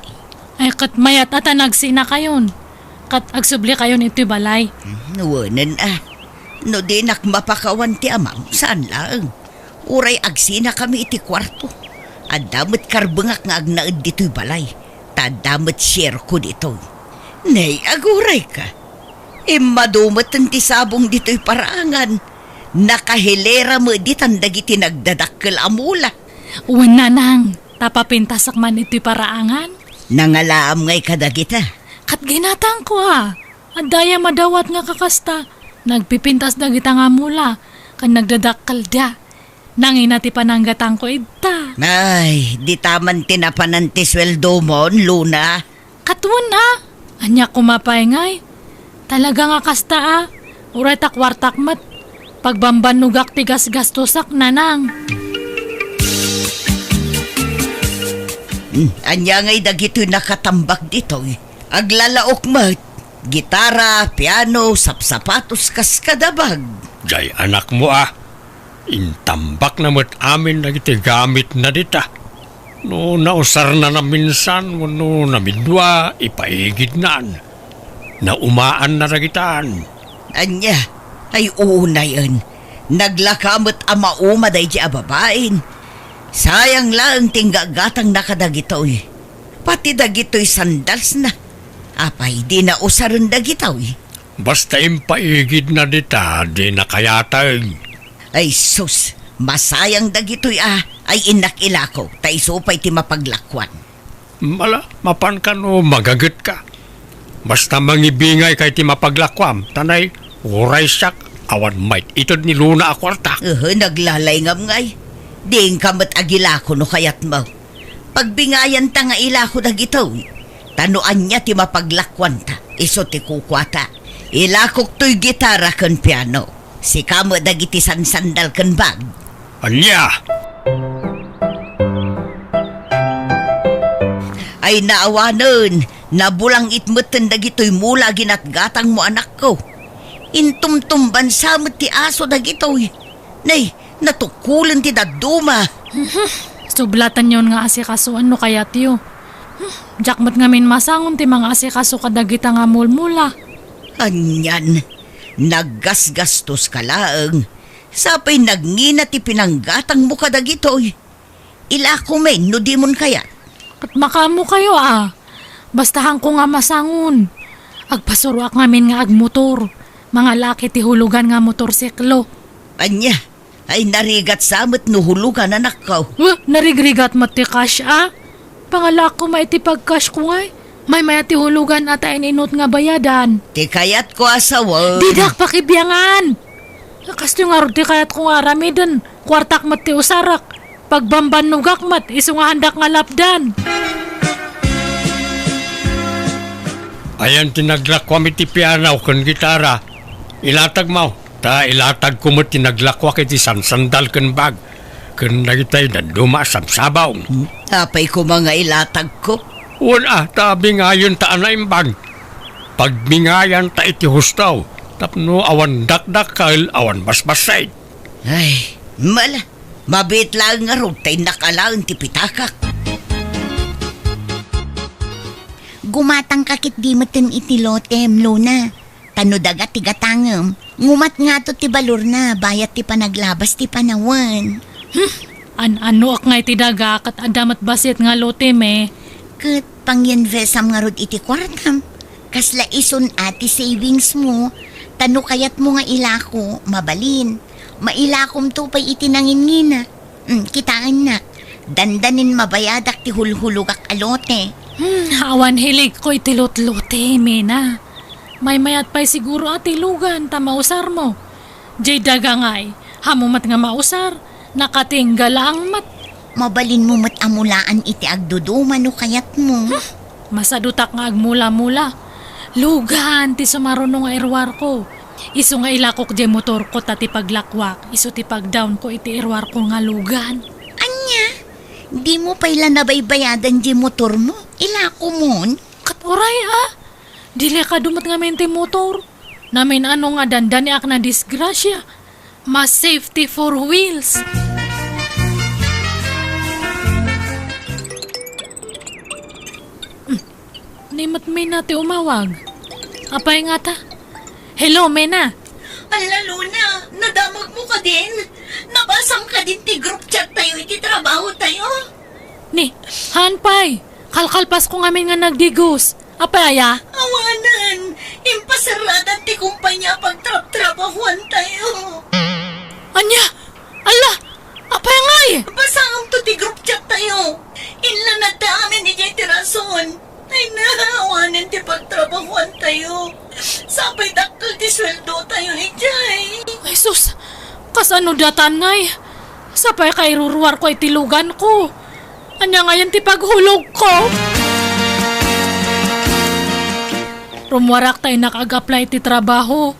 Ay kat mayat at nagsina kayon. Kat agsubli kayon iti balay. Nuwanan No di nakmapakawan ti amam, saan lang? Uray agsina kami iti kwarto. Adamot karbengak nga agnaed dito'y balay. Tadamot share ko dito. Nay, aguray ka. Madumot ti sabong dito'y parangan. Nakahilera mo di tandagiti nagdadakkel amula. Uwan nanang, tapapintasak man iti paraangan. Nangalaam ngay kadagita. Kat ginatang ko At daya madawat nga kakasta. Nagpipintas dagita nga mula. Kan nagdadakkal dia. Nanginati pananggatang ko ita. Ay, di taman tinapanan ti sweldo mo, Luna. Katuan Anya kumapay ngay. Talaga nga kasta Uray takwartak mat. Pagbambanugak tigas gastosak nanang. Anya ngay dagito'y nakatambak dito. Aglalaok mat. Gitara, piano, sapsapatos kas kadabag. Jay anak mo intambak na mo't amin na iti gamit na dita. No nausar na minsan, no namidwa, ipaigid naan. Na umaan na ragitaan. Anya, ay una yan. Naglakamot amauma day di ababain. Sayang lang tinggagatang nakadagitoy. Pati dagitoy sandals na. Apay di na usaran dagitoy. Basta impaigid na dita, di na kayatay. Ay sus, masayang dagitoy ay inakilako. Taisupay ti mapaglakwan. Mala, mapan ka no, magagat ka. Basta mangibingay kay ti mapaglakwam, tanay, uray siyak, awan might itod ni Luna a kwarta. Naglalay ngam ngay. Ding kamat agilako no kayat mo. Pagbingayan ta nga ilako dagitoy. Tanuan niya ti mapaglakwan ta. Iso ti kukwata. Ilakok to'y gitara kan piano. Si kamo dagiti sansandal kan bag. Anya! Ay naawanon. Nabulang itmutan dagito'y mula ginatgatang mo anak ko. Intumtumban samot ti aso dagito'y. Nay, natukulan ti daduma. Sublatan yon nga asikasuan no kaya tiyo. Jakmat ngamin masangon ti mga asikaso kadagita nga mulmula. Anyan, naggasgastos ka laeng. Sapay nagngina ti pinanggatang mo kadagitoy. Ilako men, no di mon kaya. Kat makamo kayo Bastahan ko nga masangon. Agpasuruak ngamin nga agmotor. Mga laki ti hulugan nga motorsiklo. Anya, ay narigat samot no hulugan anak ko. Narigrigat mat ti cash Pangalak ko may ti pag-cash ko ngay. May ti hulugan at inot nga bayadan. Ti kayat ko asawa. Didak pakibyangan. Kasto nga ti kayat ko nga ramidan. Kwartak mat ti usarak. Pagbamban nugak mat iso nga handak nga lapdan. Ayan tinaglakwam iti piano kan gitara. Ilatag mo. Ta ilatag ko mo tinaglakwak iti sansandal kan bag. Kan nagitay na dumasabsabaw. Apay ko mga ilatag ko. Wala, tabi nga yun taan na imbag. pagmingayan ta iti hustaw. Tapno awan dakdakal, awan basbasay. Ay, mala. Mabit lang nga ron tayo nakalaan ti pitakak. Gumatang kakit di matin iti lotem, Luna. Tano daga ti gatangem. Ngumat nga to ti balur na, bayat ti panaglabas ti panawan. Ano ak nga iti daga kat adamat basit nga lotem eh. Kat pangyanvesam nga rod iti kwartam. Kasla ison ati savings mo. Tano kayat mo nga ilako, mabalin. Mailakom to pa'y itinangin-ngina. Kitaan na. Dandanin mabayadak ti hulhulugak alote. Awan hilig ko iti lot-lote, mena. May mayat pa'y siguro ati lugan, ta mausar mo. Jay daga nga'y, hamumat nga mausar, nakatinggala ang mat. Mabalin mo mat amulaan iti agduduman no kayat mo. Masadutak nga agmula-mula. Lugan, ti sumaruno nga irwar ko. Isu nga ilakok di motor ko tati paglakwak. Isu ti pagdown ko iti irwar ko nga lugan. Anya, di mo pa'y nabaybayadan di motor mo. Ilako mon. Kat oray Dili ka dumat nga mente motor. Namin ano nga dandani ak na disgrasya. Mas safety for wheels. Nimat may nati umawag. Apay nga ta? Hello, Mena. Ala, Luna, nadamag mo ka din. Nabasam ka din ti group chat tayo, iti trabaho tayo. Ni, hanpay. Kalkalpas ko ngamin nga nagdigos. Apay aya? Awanan, impasaradan ti kumpanya pagtrap-trabahuan tayo. Anya? Ala! Apay ngay! Basam to ti group chat tayo. Inlanad ta amin ni Jay Tirason. Ay awanan ti pagtrabahuan tayo. Sabay dakkel ti sweldo tayo ni Jay. Ay sus! Kasano datan ngay? Sapay kay ruruar ko itilugan ko. Anya ngayon ti paghulog ko. Rumwarak tayo nakag-apply ti trabaho.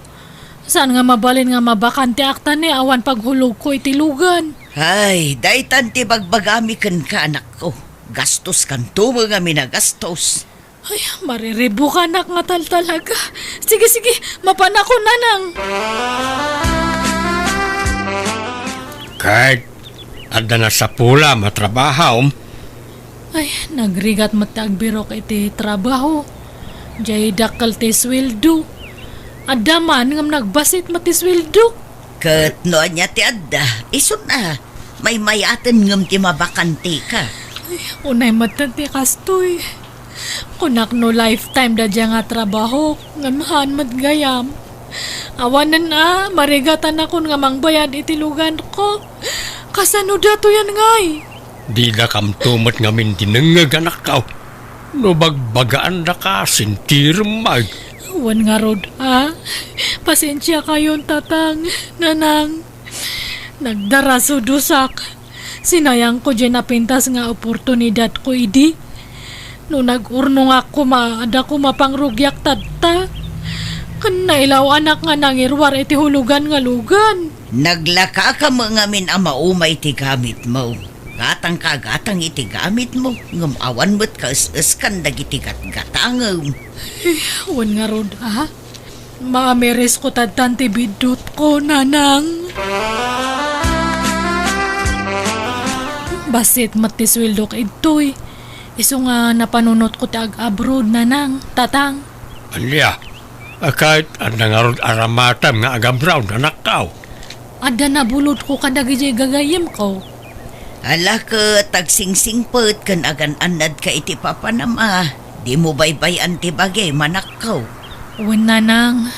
Saan nga mabalin nga mabakante akta ni awan paghulog ko itilugan. Ay, daytan ti bagbagami kan ka anak ko. Gastos kan tumo nga minagastos. Ay, mariribo ka anak nga talaga. Sige, mapanako na nang. Kahit ada na sa pula matrabaho. Ay, nagrigat matagbiro ka iti trabaho. Jay dakal ti sweldo. Adda man ngam nagbasit mati sweldo. Kat noan niya ti adda, isun na. May mayatan ngam ti mabakante ka. Ay, unay matan ti kastoy. Kunak no lifetime da dya nga trabaho. Ngamahan matgayam. Awanan marigatan akon nga mangbayad itilugan ko. Kasano dato yan ngay? Di na kam tumot ngamin tinangag anak ka. No bagbagaan na ka, sintirmag. Wan nga rod, pasensya kayon tatang, nanang. Nagdara sudusak. Sinayang ko dyan napintas nga oportunidad ko idi. No nag-urnong ako maada ko mapangrugyak tadta. Kan nailaw anak nga nangirwar iti hulugan nga lugan. Naglaka ka mga min ama umay ti gamit mo. Gatang kagatang iti gamit mo. Ngam awan mo't kaus-uskan dagiti gatgatangam. Wan nga rod, Maameres ko tadtan ti bidot ko, nanang. Basit matiswildo ka ito'y. Iso nga napanunot ko ti ag-abroad, nanang, tatang. Alya, kahit anang aramatam nga agam-brown anak ka. Ada nabulod ko kadagijay gagayim ko. Ala ka, tagsingsingpot kan agan anad ka iti papanama. Di mo baybayan ti bagay, manakaw. Wen nanang,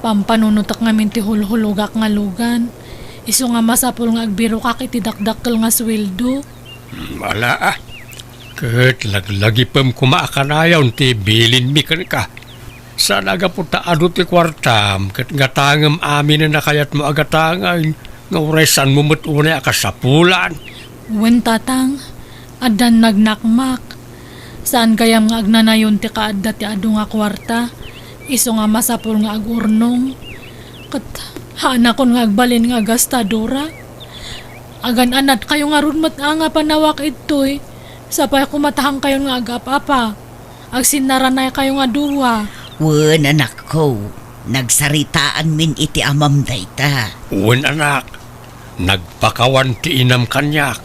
pampanunutak ngamin ti hulhulugak nga lugan. Iso nga masapul nga agbiro kak iti dakdakkel nga sweldo. Wala Kahit laglagi pam kumaakanayaw ti bilin mi ka. Saan aga po taado ti kwartam, kat nga tangam amin na nakayat mo agatangay. Nga uresan mo matune akasapulan. Wen tatang, adan nagnakmak. Saan kayam nga agnanayon ti kaadda ti adu nga kwarta? Iso nga masapul nga agurnong. Kat hanakon nga agbalin nga gastadora. Agan anat kayo nga runmat nga panawak ito'y. Sapay kumatahang kayo nga agapapa. Agsinnaranay kayo nga duwa. Wen anak ko, nagsaritaan min iti amam dayta. Uwan anak, nagpakawan ti inam kanyak.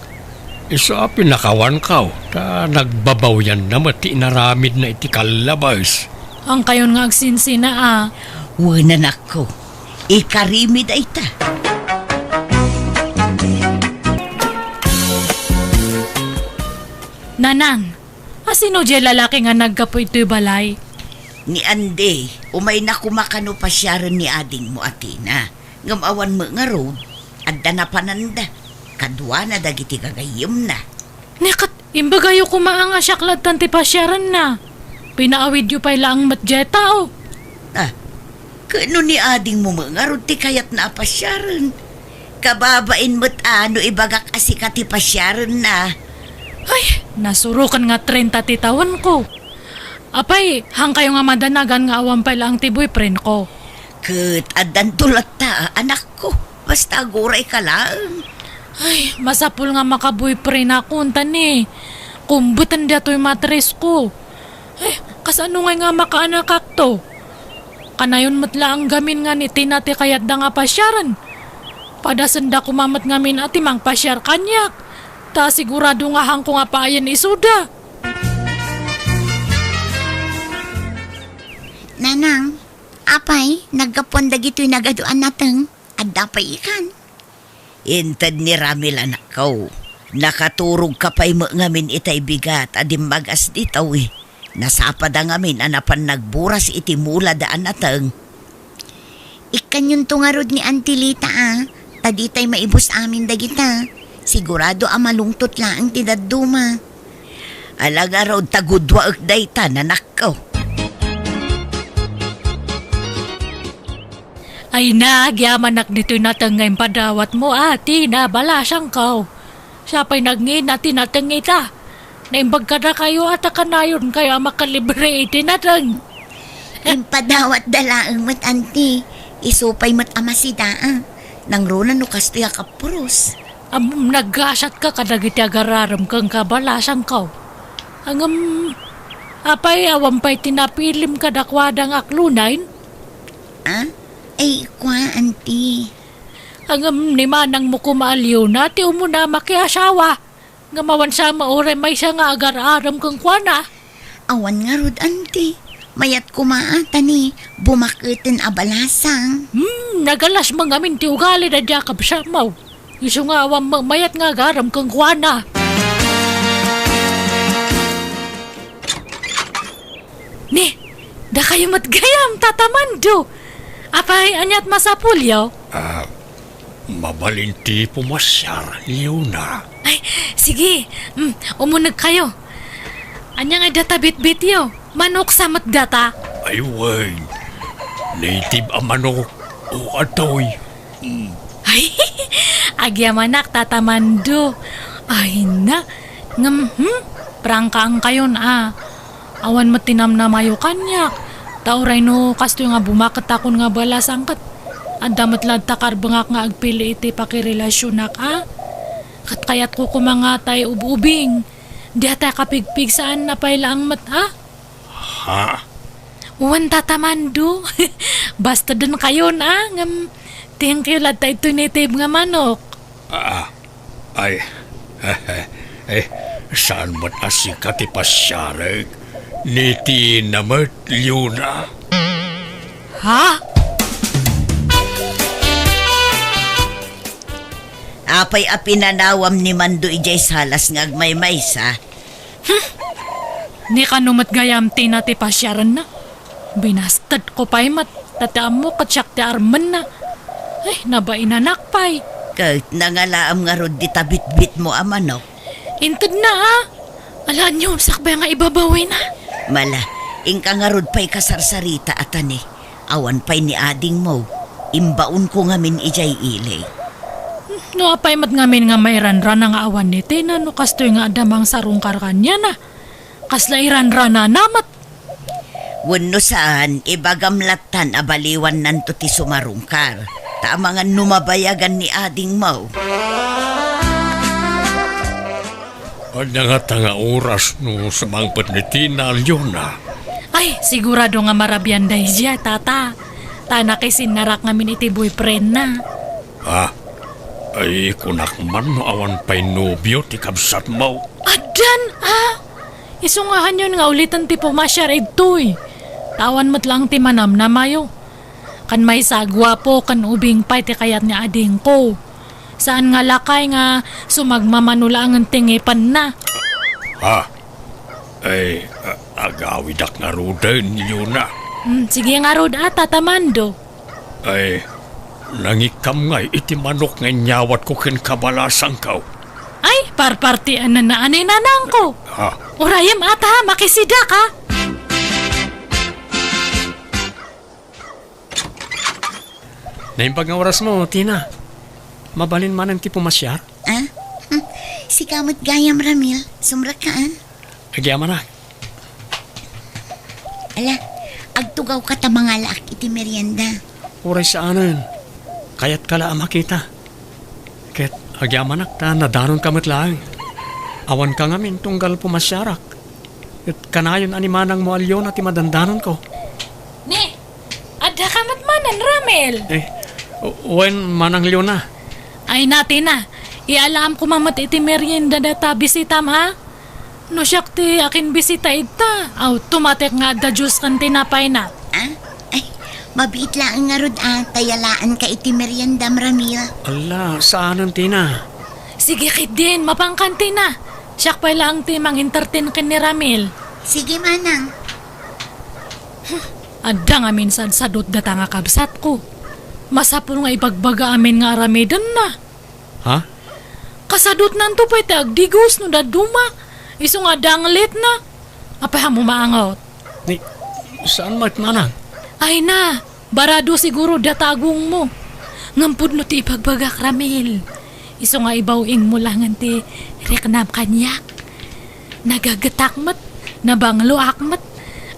Isa pinakawan kaw, ta nagbabaw yan naman ti inaramid na iti kalabas. Ang kayon nga agsinsina Wen anak ko, ikarimi dayta. Nanang, asino di lalaki nga nagkapoy ito'y balay? Ni Ande, umay na kumakano pa siya rin ni ading mo atina. Ngamawan mo nga road, adda na pananda. Kadwa na dagiti kagayim na. Nekat, imbagayo kumaanga siyaklad tanti pasyaran na. Pinaawid yu pa'y laang matjeta Kano ni ading mo nga road ti kayat na apasyaran. Kababain mo't ano ibagak asikati pasyaran na. Ay, nasurukan nga 30 titawan ko. Apay, hang kayo nga madanagan nga awan pa'y laang ti boyfriend ko. Kat adan tulat ta, anak ko. Basta aguray ka lang. Ay, masapul nga makaboyfriend ako, tani. Kumbutan da to'y matres ko. Ay, kasano nga makaanakak to? Kanayon matla ang gamin nga ni tinati kayat da nga pasyaran. Padasanda kumamat ngamin ati mang pasyar kanyak. Ta sigurado nga hang ko nga paayan isuda. Nanang, apay, nagkaponda gito'y nagaduan nateng. Adda pa ikan. Intad ni Ramil anak ko. Nakaturog ka pa'y mo ngamin itay bigat adim magas ditaw eh. Nasapad ang ngamin anapan nagburas iti mula daan natang. Ikan yung tungarod ni Antilita Taditay maibos amin dagita. Sigurado malungtot lang ti dadduma. Alaga raw tagudwa ak dayta nanak ko. Ay nagyamanak dito'y natang ngayon padawat mo ati na balasang kao. Siya pa'y nagngin natin natang ita. Naimbag ka na kayo at kanayon kaya makalibre iti natang. Impadawat dalaang mat anti. Isupay mat amasidaan. Nang runan no kastoy kapurus. Naggasat ka kadagiti agararam kang kabalasang kao. Apay awan pa'y tinapilim kadakwadang aklunain. Ay, kwa, anti. Ni manang mo kumaaliw na, ti umuna makiasawa. Nga mawan sa maure may siya nga agar-aram kang kwana. Awan nga rod, anti. Mayat kumaata ni, bumakitin abalasang. Nagalas mangamin ti ugali na Jacob siya maw. Iso nga awan mayat nga agaram kang kwana. Ni, da kayo matgayam, tatamando. Apay, anyat masapulyo? Mabalinti pumasyar, Leona. Ay, sige. Umunag kayo. Anya nga data bit-bit yo. Manok sa matdata. Ay, way. Native ang manok o atoy. Ay, agyamanak tatamando. Ay na. Prangka ang kayon Awan matinam na mayo kanyak. Tauray no, kasto nga bumakat akon nga balas angkat. Andamat lang takar bangak nga agpili iti pakirelasyonak Kat kayat ko kumangatay ububing. Di ata kapigpig saan na pay lang mat Ha? Uwan tatamando. Basta dun kayo thank you lad tayo tunitib nga manok. Ay, saan mo't asikat ipasyarek? Niti namat, Leona. Ha? Apay apinanawam ni Mando ijay salas ngag may maysa. Ni kanumat gayam tinati pasyaran na. Binastad ko pa'y mat. Tataam mo katsyak ti arman na. Ay, nabainanak pa'y. Kahit nangalaam nga rod di tabit-bit mo amanok. Intad na Alaan nyo, sakbay nga ibabawi na. Mala, ingka nga rod pa'y kasarsarita atani. Awan pa'y ni ading mo. Imbaon ko ngamin ijay ilay. No apay mat ngamin nga may ranran nga awan ni Tina no kastoy nga adamang sarungkar kanya na. Kasla iranrana namat. Wano saan, ibagamlatan abaliwan nanto ti sumarungkar. Tamangan numabayagan ni ading mo. Nga oras no sa mangpat ni Tina, Leona. Ay, Ay, sigurado nga marabyan day siya, tata. Tana kay sinarak ngamin iti boyfriend na. Ay, kunak man no awan pa'y nobyo ti kabsat mo. Adan, isungahan yun nga ulitan ti pumasyar ito'y. Tawan mo't lang ti manam na mayo. Kan may sagwa po kan ubing pa'y ti kayat ni ading ko. Saan nga lakay nga sumagmamanula ang tingipan na. Ay, agawidak nga rudan niyo na. Sige nga rod tatamando. Ay, nangikam nga iti manok nga nyawat ko ken kabalasang kaw. Ay, parpartian na naanay nanang ko. Urayam ata, makisida ka. Naimbag nga oras mo, Tina. Mabalin man ang ti pumasyar. Si kamot gayam, Ramil. Sumra ka, Agyaman na. Ala, agtugaw ka ta mga laak iti merienda. Uray sa anon. Kaya't kala makita. Ket agyamanak ta nadaron kamot lang. Awan ka ngamin tunggal pumasyarak. At kanayon animanang mo alyon at imadandanon ko. Ne, ada kamat manan, Ramel. Wen manang liyon na. Ay natin na, ialam ko mamat iti merienda data bisitam ha. No siyak ti akin bisita ita. Automatic nga da Diyos kan tinapay na. Ay, mabiit lang nga rod tayalaan ka iti merienda, Ramil. Ala, saanon Tina? Sige kit din, mapangkanti na. Siyak pa lang ti mang entertain ka ni Ramil. Sige, manang. Adda nga minsan sa dot data nga kabsat ko. Masapul nga ibagbaga amin nga aramidan na. Ha? Kasadot nanto pa iti agdigos no daduma. Iso nga danglit na. Apay mo maangot. Ni, saan mat manang? Ay na, barado siguro datagong mo. Ngampud no ti ipagbagak, Ramil. Iso nga ibawing mo lang ti reknam kanyak. Nagagatakmat, nabanglo akmat.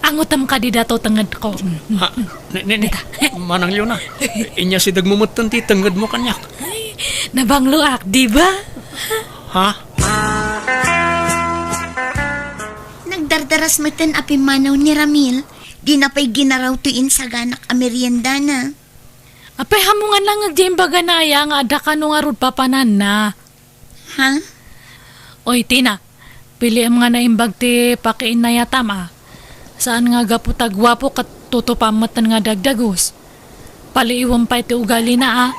Angutam ka di dato tangad ko. Ha? Manang liyon na. Inya si dagmumutan ti tangad mo kanyak. Ay, nabanglo ak, di ba? Ha? Nagdardaras matan apimanaw ni Ramil. Di na pa'y ginaraw tuin sa ganak a merienda na. Apay hamungan lang agdimbaga na ya nga ada ka no nga rod papanan na. Ha? Oy, Tina, pili ang mga naimbag ti pakiin na yatam Saan nga gaputagwapo kat tutupamatan nga dagdagos. Paliiwan pa iti ugali na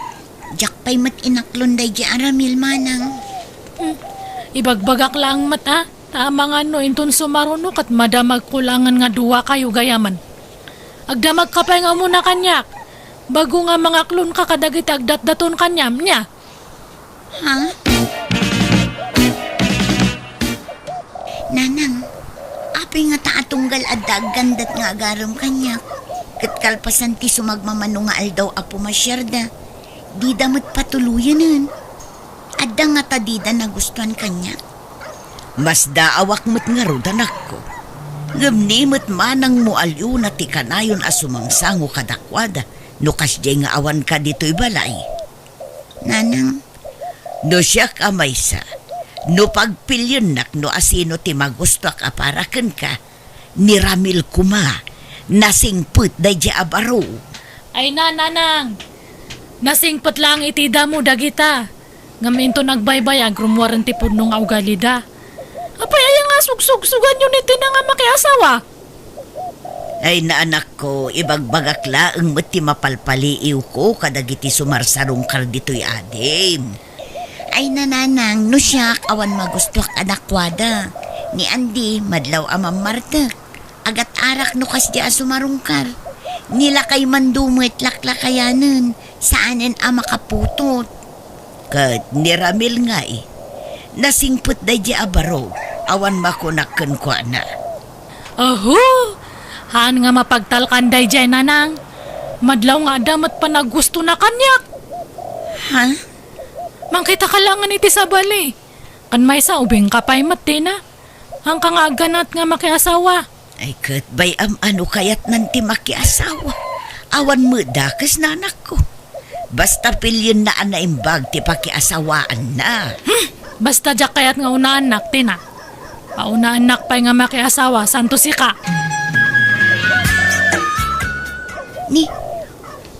Jak pa'y mat inaklonday di Ramil, manang. Ibagbagak lang mat Tama nga no, inton sumaruno kat madamag kulangan nga duwa kayo gayaman. Agdamag ka pa nga muna kanyak. Bago nga mga klon ka kadagit agdat-daton kanyam niya. Ha? Nanang, apay nga taatunggal adag gandat nga agaram kanyak. Kat kalpasan ti sumagmamano nga aldaw apo masyarda. Di damot patuluyan nun. Adda nga tadida na gustuhan kanyak. Mas daawak mo't nga rod anak ko. Ngamnimot manang mo alyo na ti kanayon asumangsango kadakwada. No kasjay nga awan ka dito'y balay. Nanang, No siya ka maysa. No pagpilyon nak no asino ti magusto ka aparakan ka. Ni Ramil kuma. Nasingput day di abaro. Ay na, nanang. Nasingpat lang itida mo dagita. Ngaminto nagbaybay agrumwaran ti punong augalida. Apay ay nga sugsugsugan yun iti na nga makiasawa. Ay na anak ko, ibagbagak laeng ti mapalpaliiw ko kadagiti sumarsarong kar dito'y adim. ay nananang no siyak awan magustuak adakwada. Ni Andy madlaw amam martek. Agat arak no kas di asumarungkar. Nila kay mandumit laklakayanan. Saanen ama kaputot. Kat ni Ramil nga nasingput day di abaro. Awan makunakken ko na. Aho! Haan nga mapagtalkanday dyan, nanang. Madlaw nga damat pa nagusto na kanyak. Ha? Mangkita ka langan iti sa bali. Kan may sa ubing kapay mati na. Hangka nga ganat nga makiasawa. Ay kat bay ano kayat nanti makiasawa. Awan mo dakas na anak ko. Basta pilyon na anaimbag ti pakiasawaan na. Basta jak kayat nga una anak, tina. Pauna anak pa'y nga makiasawa, santo si ka. Ni,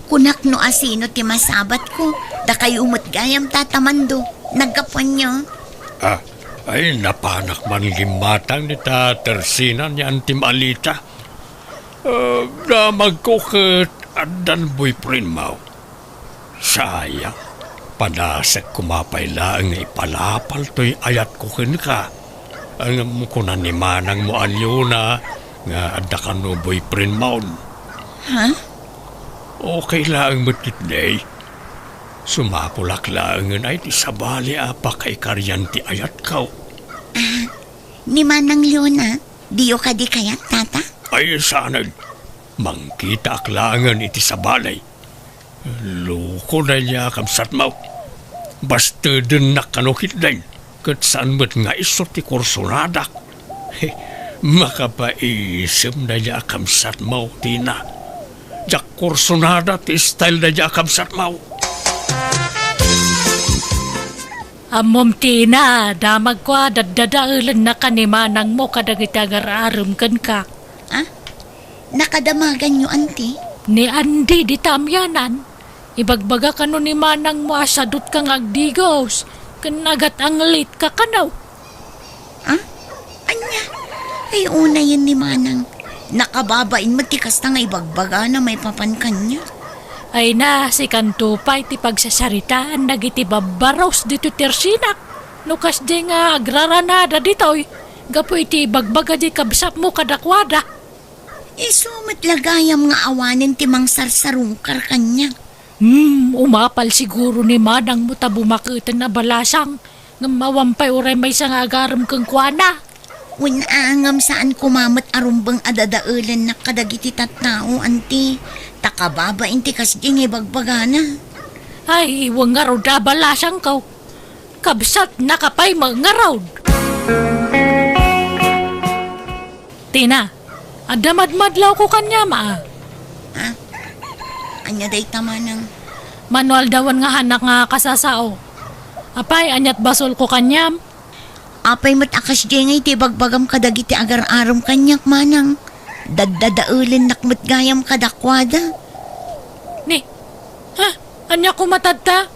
kunak no asino ti masabat ko, da kayo umot gayam tatamando. Nagkapuan niyo. Ay, napanak man limatang ni ta tersinan ni Antim Alita. Damag ko kat adan boyfriend mo. Sayang, padasag kumapay lang ipalapal to'y ayat ko ka. Ang ko na ni Manang mo alyo na nga ada ka no boyfriend mo. Ha? Okay lang matit day. Sumapulak lang ay ti sabali apa kay karyanti ayat ka. Ni Manang Leona, diyo ka di kayat, tata? Ay sanag, mangkita aklangan iti sabalay. Loko na niya kamsat mo. Basta din nakanukit din. Kat saan ba't nga isot ti kursunadak. Makapaisip na niya kamsat mo, Tina. Jak kursunada ti style na niya kamsat mo. Amom Tina, damag ko dadadaulan na kanimanang mo kadagitagar-arum kan ka. Nakadamagan niyo, auntie? Ni Andi di tamyanan. Ibagbaga ka no ni Manang mo asadot kang agdigos. Kanagat ang late ka kanaw. Anya? Ay, una yun ni Manang. Nakababain matikas na nga ibagbaga na may papankan niya. Ay na, si Kantupay ti pagsasaritaan nagiti babaros dito tersinak. Nukas di nga agraranada ditoy. Gapo iti ibagbaga di kabsap mo kadakwada. Sumit lagayam nga awanin ti mang sarsarungkar kanya. Umapal siguro ni Manang mo ta bumakitan na balasang. Nga mawampay uray may sang agaram kang kuana. Winaangam saan kumamat arumbang adadaulan na kadagiti tattao, auntie. Takababa inti kasding ibagbagana. Ay, iwang nga raw da balasang kaw. Kabsat nakapay mga raw. Tina, adamadmadlaw ko kanya ma. Anya day tama ng... Manual dawan nga hanak nga kasasao. Apay, anyat basol ko kanyam. Apay matakas dingay ti bagbagam kadagiti agar-aram kanyak, Manang. Daddadaulan nakmat gayam kadakwada. Ni, anya ko matadta?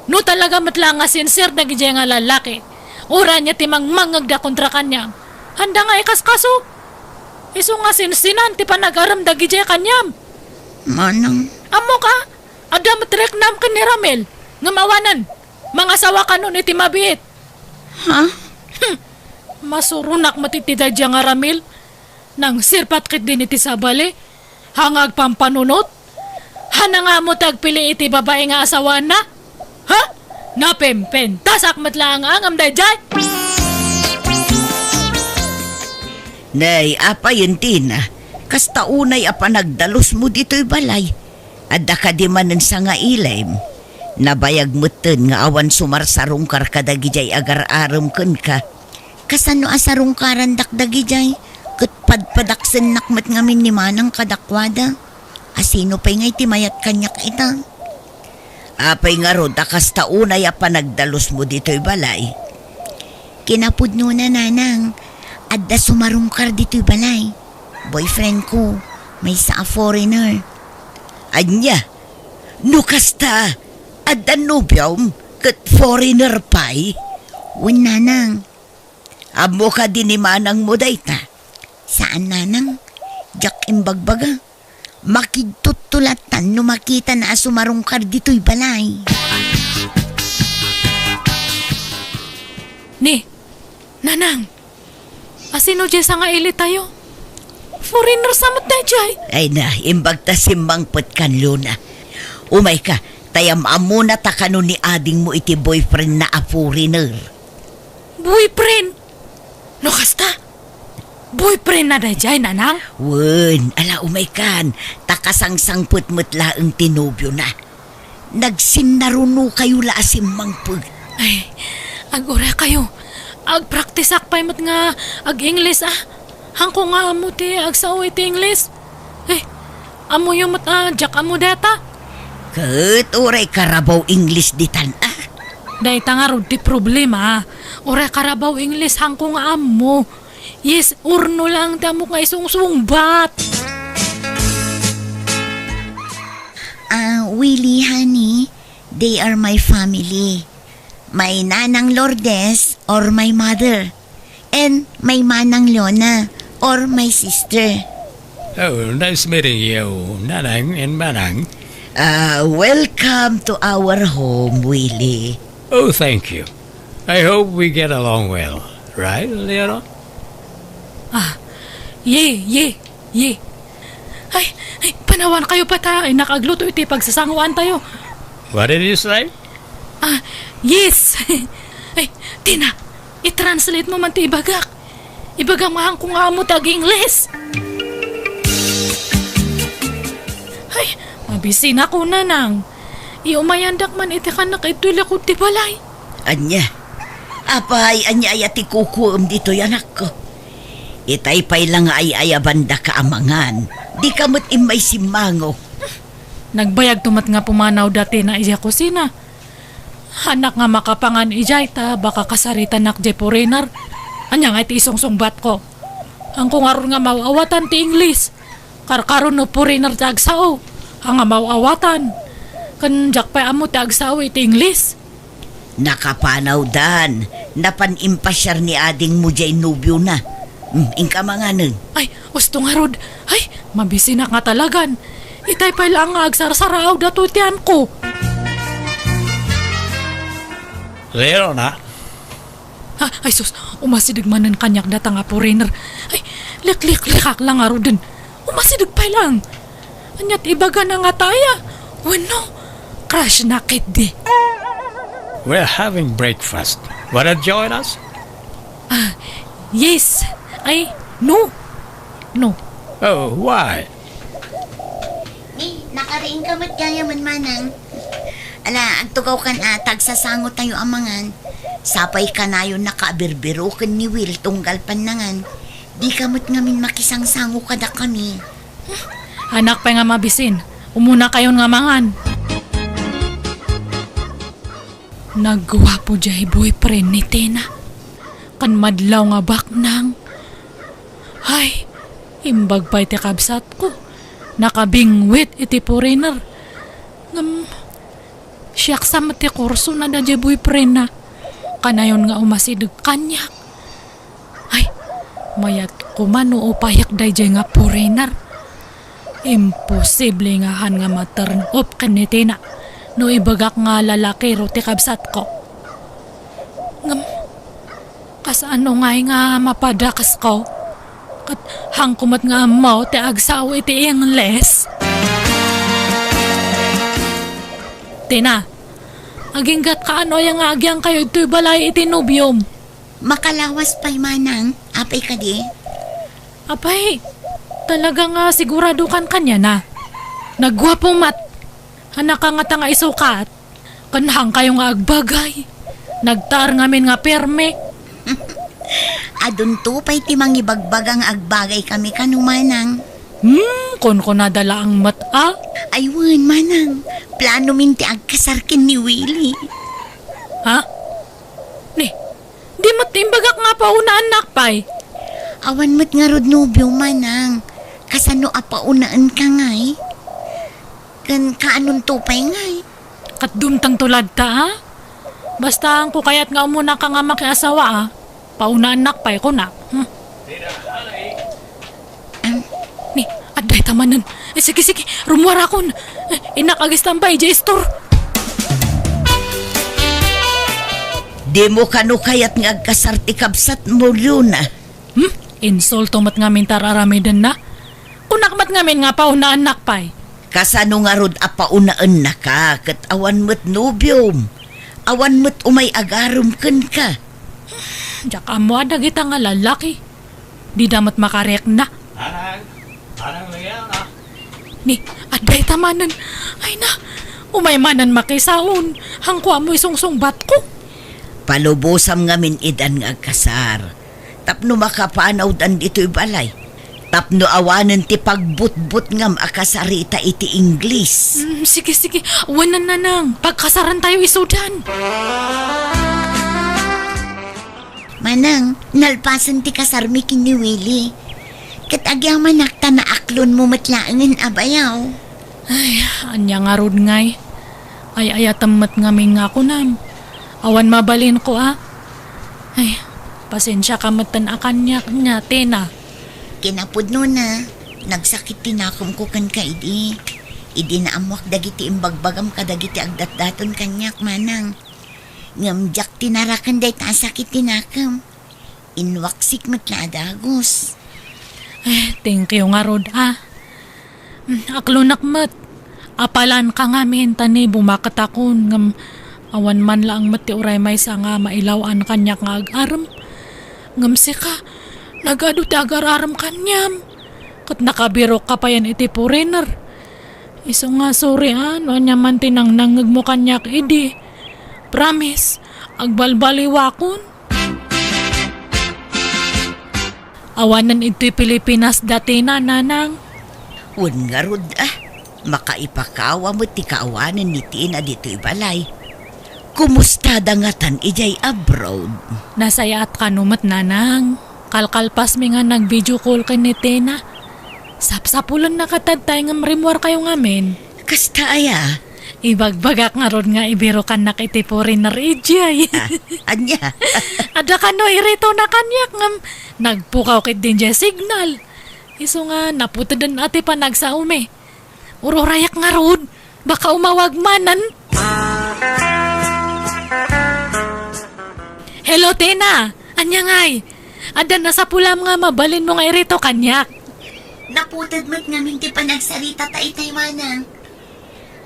No talaga matlang nga sincere na gijay nga lalaki. Ura niya timang mangagda kontra kanyam. Handa nga ikaskaso. Iso nga sinsinan ti panagaram da gijay kanyam. Manang... Amo ka? Ada matrek nam ka ni Ramel. Nga mawanan. Mga sawa ka nun iti mabiit. Ha? Masurunak matitida dya nga Ramel. Nang sirpat kit din iti sabali. Hangag pampanunot. Hana nga mo tagpili iti babae nga asawa na. Ha? Napempen. Tasak matlang ang amday dyan. Nay, apa yun, Tina? Kasta unay apa nagdalos mo dito'y balay. Adda ka di manan sa nga ilaym. Nabayag mo ten nga awan sumarsarungkar kadagijay agar-aram kun ka. Kasano asarungkaran dakdagijay? Kat padpadaksen nakmat ngamin ni Manang kadakwada. Asino pa'y ngay timayat kanyak ita? Apay nga ro, kasta unay apa nagdalos mo dito'y balay. Kinapudno na, Nanang. Adda sumarungkar dito'y balay. Boyfriend ko, may sa foreigner. Anya, no kasta, adda nobyom, kat foreigner pa'y. Nanang. Amo ka din ni Manang mo dayta. Saan, Nanang? Jak imbagbaga. Makigtutulatan no makita na sumarungkar dito'y balay. Ni, Nanang. Asino dyan sa nga ili tayo? Foreigner samot na dyan. Ay na, imbagta simbang kan Luna. Umay ka, tayam amo na takano ni ading mo iti boyfriend na a foreigner. Boyfriend? No kasta? Boyfriend na dyan, Nanang? Wen, ala umay kan, takasangsangput mutla ang tinobyo na. Nagsinnaruno kayo la simbang pag. Ay, agora kayo. Ag-practice akpay mat nga ag-English Hangko nga amo ti agsaw iti English. Amo yung jak amo data. Kat oray karabaw English ditan Dahita nga rod ti problema. Oray karabaw English hangko nga amo. Yes, urno lang ti amo nga isungsungbat. Willie, honey, they are my family. My Nanang Lourdes or my mother. And my Manang Leona or my sister. Oh, nice meeting you, Nanang and Manang. Welcome to our home, Willie. Oh, thank you. I hope we get along well. Right, Leona? Ye. Ay, panawan kayo pa ta. Ay, nakagluto iti pagsasanguan tayo. What did you say? Yes. Ay, Tina, i-translate mo man ti ibagak. Ibagak mahang kung nga mo tag-Ingles. Ay, mabisin ako na nang. Iumayandak man iti kanak ito lakot ti balay. Anya, apay, anya ayati kukuam dito yanak ko. Itay-pay lang ay ayabanda ka amangan. Di kamot imay simango. Nagbayag tumat nga pumanaw dati na iya kusina. Anak nga makapangan ijay ta baka kasarita nak jay foreigner. Anya nga iti isong-sungbat ko. Ang kung aron nga mawawatan ti English. Karkaron no foreigner ti agsao. Ang nga mawawatan. Kanjak pa amo ti agsao iti English. Nakapanaw dan. Napanimpasyar ni ading mo jay nubyo na. Ingka mga nun. Ay, gusto nga rod. Ay, mabisi na nga talagan. Itay pa lang nga agsarsaraaw dato tiyan ko. Leona? Ay sus, umasidig manan kanyak datang nga foreigner. Ay, likak lang nga rodin. Umasidig pa lang. Anyat ibaga na nga taya. Wano, crush na kit di. We're having breakfast. Wanna join us? Yes. Ay, no. Oh, why? Nakariing ka mat kaya man, Manang. Ala, agtugaw kan tagsasango tayo amangan. Sapay ka na yun nakabirbiro kan ni Will tunggal panangan. Di kamot ngamin makisangsango kada kami. Anak pa nga mabisin. Umuna kayon nga mangan. Nagwapo jay boyfriend ni Tina. Kan madlaw nga baknang. Ay, imbag pa iti kabsat ko. Nakabingwit iti foreigner. Siyak sa mati kurso na da jay boyfriend na. Kanayon nga umasidig kanyak. Ay, mayat kumano o payak day jay nga foreigner. Imposible nga han nga ma-turn up kaniti na. No ibagak nga lalaki ro ti kabsat ko. Kasano nga mapadakas ko. Kat hangkumat nga mo ti agsaw iti Ingles. Tina, aginggat ka ano yung agyang kayo ito'y balay iti nubyom. Makalawas pa'y, Manang. Apay ka di. Apay, talaga nga sigurado kan kanya na. Nagwapo mat. Anak ka nga tanga isukat. Kanhang kayo nga agbagay. Nagtar ngamin nga perme. Adun to pa'y timang ibagbagang agbagay kami kanumanang. Kon ko nadala ang mata. Aywan, Manang. Plano minti agkasarkin ni Willie. Ha? Di mo't imbagak nga pa una anak pa'y. Awan mo't nga rod nobyo, Manang. Kasano apaunaan ka ngay? Kan kaanon to pa'y ngay? Kat dumtang tulad ta ha? Basta ang kukayat nga umuna ka nga makiasawa ha? Pauna anak pa'y ko na. Ni, aday tamanan. Sige, rumuara kon. Inak agistampay, J-store. Di mo kanukayat nga agkasarti kabsat mo yun na. Insulto mat nga min tararamidan na. Kunak mat nga min nga pauna anak pa'y. Kasano nga rod apaunaan na ka, kat awan mo't nubyom. Awan mo't umay agarom ken ka. Diyak amo adag ita nga lalaki. Di damat makarek na. Anang Leona? Ni, aday tamanan. Ay na, umaymanan makisaon. Hangko mo isungsungbat ko. Palubosam nga min idan nga agkasar. Tapno makapanaw dan dito'y balay. Tapno awanan ti pagbutbut ngam akasarita iti English. Sige, wanan na nang. Pagkasaran tayo isudan. Manang, nalpasan ti kasarmi kini Willie. Kat agyang manakta na aklon mo matlaangan abayaw. Ay, anya nga rod ngay. Ay ayatamat ngamin nga ako nam. Awan mabalin ko Ay, pasensya ka matan akan niya, Tena. Kinapod no na. Nagsakit tinakom ko kan ka, idi. Idi na amwak dagiti imbagbagam ka dagiti agdatdaton kanyak, manang. Ngamjak tinarakan day ta sakit tinakam. Inwaksik matla dagos. Ay, thank you nga rod Aklunak mat. Apalan ka nga tani bumakat akon ngam awan man lang mati uray may sa nga mailawan kanyak nga ag-aram. Ngam ka, nagado ti agar-aram kanyam. Kat nakabiro ka pa yan iti foreigner. Iso nga sorry no nya man tinang nangag mo kanyak idi. Promise, agbalbaliwakon. Awanan iti Pilipinas dati na, nanang. Wan nga rod makaipakawa mo ti kaawanan ni Tina dito ibalay. Kumusta dangatan ijay abroad? Nasaya at kanumat, nanang. Kalkalpas mi nga nag-video call kay ni Tina. Sapsapulan na katadtay nga marimwar kayo ngamin. Kasta aya? Ibagbagak nga ron nga ibiro kan nakiti foreigner ijay. Anya? Ada ka no irito na kanyak ngam. Nagpukaw kit din dya signal. Iso nga naputadan ati pa nagsaume. Urorayak nga rod. Baka umawag manan. Hello, Tina. Anya ngay. Ada na sa pulam nga mabalin mo nga irito kanyak. Naputad mo't ngamin ti pa nagsarita taitay, manang.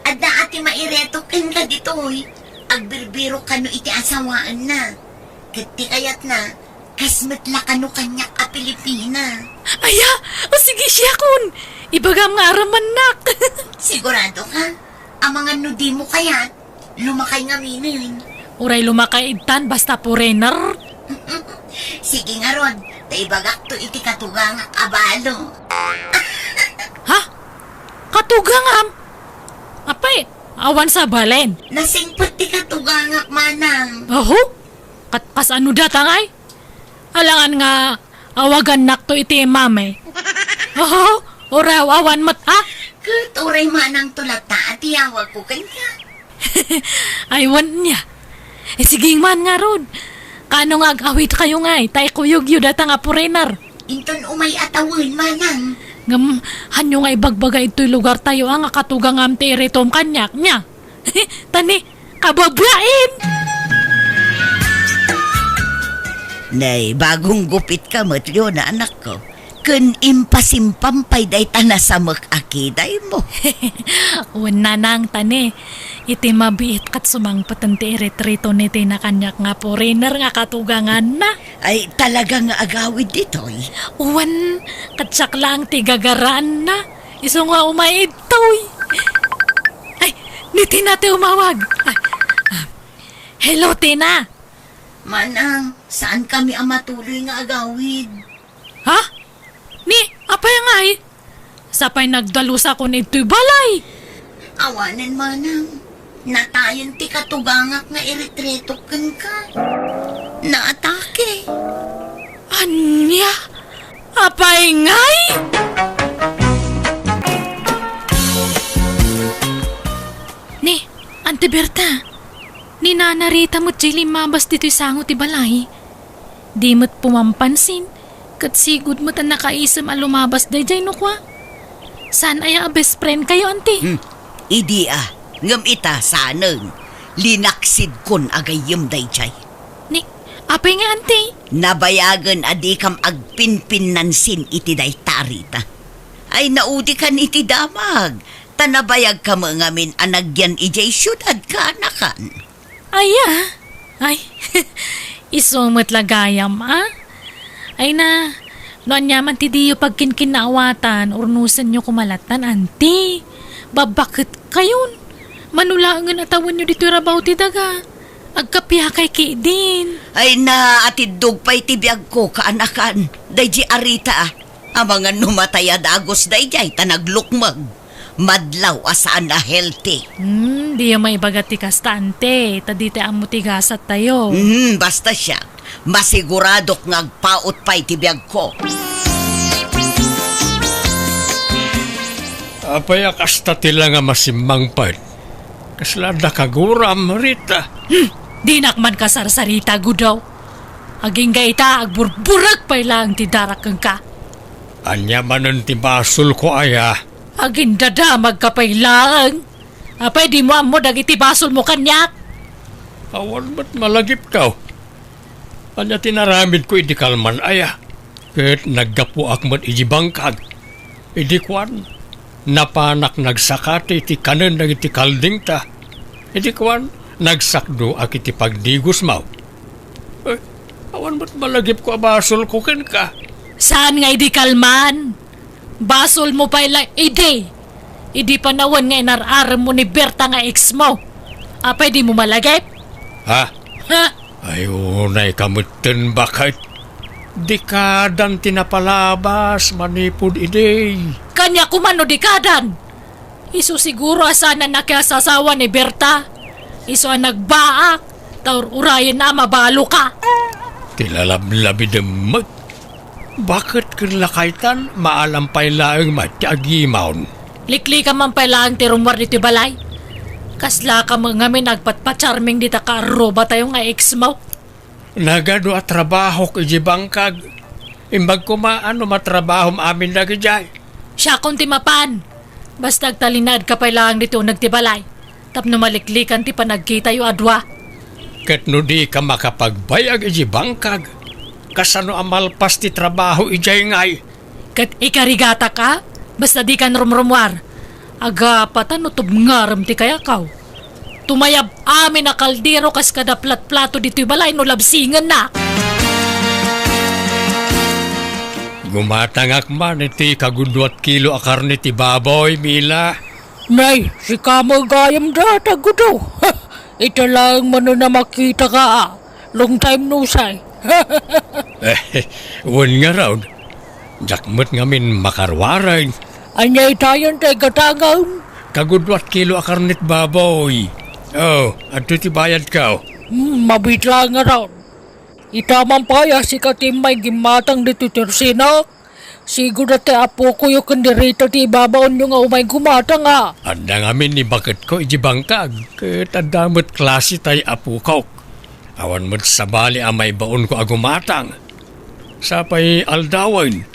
Ada ati maireto kan ka ditoy. Agbirbiro kano iti asawaan na. Kati kayat na, kasmatla kano kanyak a Pilipina. Aya, o sige siya kun. Ibagam nga araman nak. Sigurado ka? Ang mga nudi mo kayat, lumakay ngaminin. Uray lumakay idtan basta foreigner. Sige nga ron, taibagak to iti katugang abalo. Ha? Katugangam? Apay, awan sa balen. Nasingpot ti katugangak, manang. Aho? Katpas ano datangay? Alangan nga awagan nak to iti mame. Aho? Uraw awan mat Kuturay manang tulata at iyawag ko kanya. Aywan niya. Sige man nga ron. Kano nga agawit kayo ngay? Tay kuyog yu data nga foreigner. Inton umay atawin, manang. Ngam, hanyo nga ibagbaga ito'y lugar tayo nga katugang am ti iritom kanyak niya. Tani, kababain! Nay, bagong gupit ka matyo na anak ko. Kun impasimpampay day tanasamak akiday mo. Una nang tani, iti mabiit kat sumangpatan ti iritrito ni tina kanyak nga foreigner nga katugangan na. Ay talaga nga agawid ditoy. Uwan, katsak lang ti gagaraan na. Iso nga umaid toy. Ay, ni Tina ti umawag. Hello, Tina. Manang, saan kami ang matuloy nga agawid? Ha? Ni, apay nga Sapay nagdalusa ko nito'y balay. Awanan, manang. Natayon ti katugangak nga iritreto kan ka. Naatake. Anya? Apay ngay? Ni, Ante Berta. Ni nanarita mo't jili mabas dito'y sango ti balay. Di mo't pumampansin. Kat sigud mo't ang nakaisam a lumabas dayjay no kwa. Saan ay best friend kayo, Ante? Idi ngam ita sanang. Linaksid kon agayem dayjay. Ni, apay nga, Ante? Nabayagan adi kam agpinpinansin iti day tarita. Ay naudi kan iti damag. Tanabayag ka mga min anagyan ijay syudad ka anakan. Ay, isumot lagayam, Ay na, noan yaman ti diyo pagkinkinawatan, urnusan nyo kumalatan, Ante. Babakit kayon? Manulangan atawan nyo dito rabaw ti daga. Agkapya kay Kidin. Ay na atidog pa'y tibiyag ko kaanakan. Dayji arita Ang mga numataya dagos dayjay tanaglukmag. Madlaw asaan na healthy. Di yung may bagat ti kastante. Tadite ang mutigasat tayo. Basta siya. Masiguradok ngagpaot pa'y tibiyag ko. Apay akasta tila nga masimang pa. Kasla nakaguram, Rita. Di nakman ka sarsarita, gudaw. Aging gaita, agburburag pa lang ti darakang ka. Anya manon ti basol ko aya. Aging dadamag ka pa lang. Apay di mo amo dagiti basol mo kanyak. Awan ba't malagip ka? Anya tinaramid ko idi kalman aya. Ket naggapu akmat iji bangkag. Idi kwan. Napanak nagsakati ti kanan ng iti kalding ta. Idi kwan. Nagsakdo ak iti pagdigos mau. Awan ba't malagip ko basol ko ken ka? Saan nga idi kalman? Basol mo pa lang idi. Idi panawan nga inararam mo ni Berta nga ex mo. Apay di mo malagip? Ha? Ha? Ayunay kamutin bakit? Dikadan tinapalabas manipod ide. Kanya kumano dikadan. Isu siguro asana nakiasasawa ni Berta. Isu ang nagbaak. Taur urayan na mabalo ka. Tilalablabi demag. Bakit kinlakaitan maalampay laang matyagimaon? Likli ka man pala ang tirumwar dito balay. Kasla ka mga may nagpatpa-charming dita ka aroba tayo nga ex mo. Nagado at trabaho ko iji bangkag. Imbag ko maano matrabaho amin na gijay. Siya kung timapan. Basta talinad ka pa lang dito nagtibalay. Tapno maliklikan ti panagkita yu adwa. Ket no di ka makapagbayag iji bangkag. Kasano amalpas ti trabaho ijay ngay. Kat ikarigata ka? Basta di kan rumrumwar. Aga patan no tubngaram ti kaya kaw. Tumayab amin na kaldero kas kada plat-plato dito balay no labsingan na. Gumatangak man iti kagundwat kilo akar ni ti baboy, Mila. Nay, si Kamal gayam data gudo. Ito lang mano na makita ka. Long time no say. Wan nga raw. Jakmat ngamin makarwaray. Anyay tayon tayo katangaw. Kagundwat kilo akar nit baboy. Oh, ato ti bayad ka. Mabitla nga raw. Itaman pa ya si katimay gimatang dito tersina. Siguro te apo ko yung kandirito ti babaon yung nga umay gumatang nga. Anda ngamin ni bakit ko iji bangkag. Ket adamot klase tay apo ko. Awan mo't sabali amay baon ko agumatang. Sapay aldawan.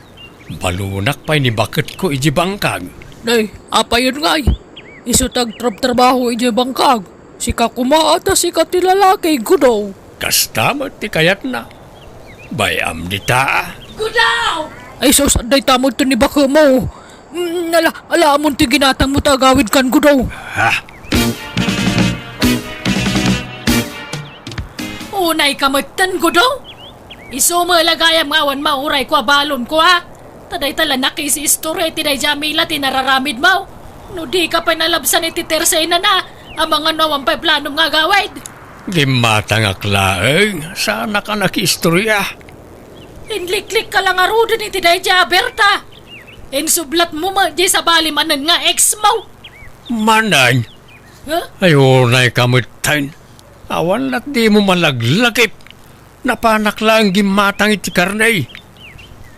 Balunak pa'y ni bakit ko iji bangkag. Nay, apa yun nga isutag trabaho iji bangkag. Si kakumaata si katilalaki gudaw. Kastamot ti kayat na. Bayam di taa. Gudaw! Ay sus, day tamod to ni baka mo. Ala amon ti ginatang mo tagawid kan gudaw. Ha? Unay kamagtan gudaw. Iso mo lagayam ngawan mauray ko abalon ko ha. Taday tala nakisi istorya tinay Jamila tinararamid mo. No di ka pa nalabsan iti tersay na na. Ang mga nawang pa'y planong nga gawid. Gimatang aklaeng. Sana ka nakistorya. Inliklik ka lang arudo ni Tiday Berta. Insublat mo ma di sa bali manan nga ex mo. Manang. Huh? Ayunay kamutan. Awan at di mo malaglakip. Napanak lang gimatang iti karnay.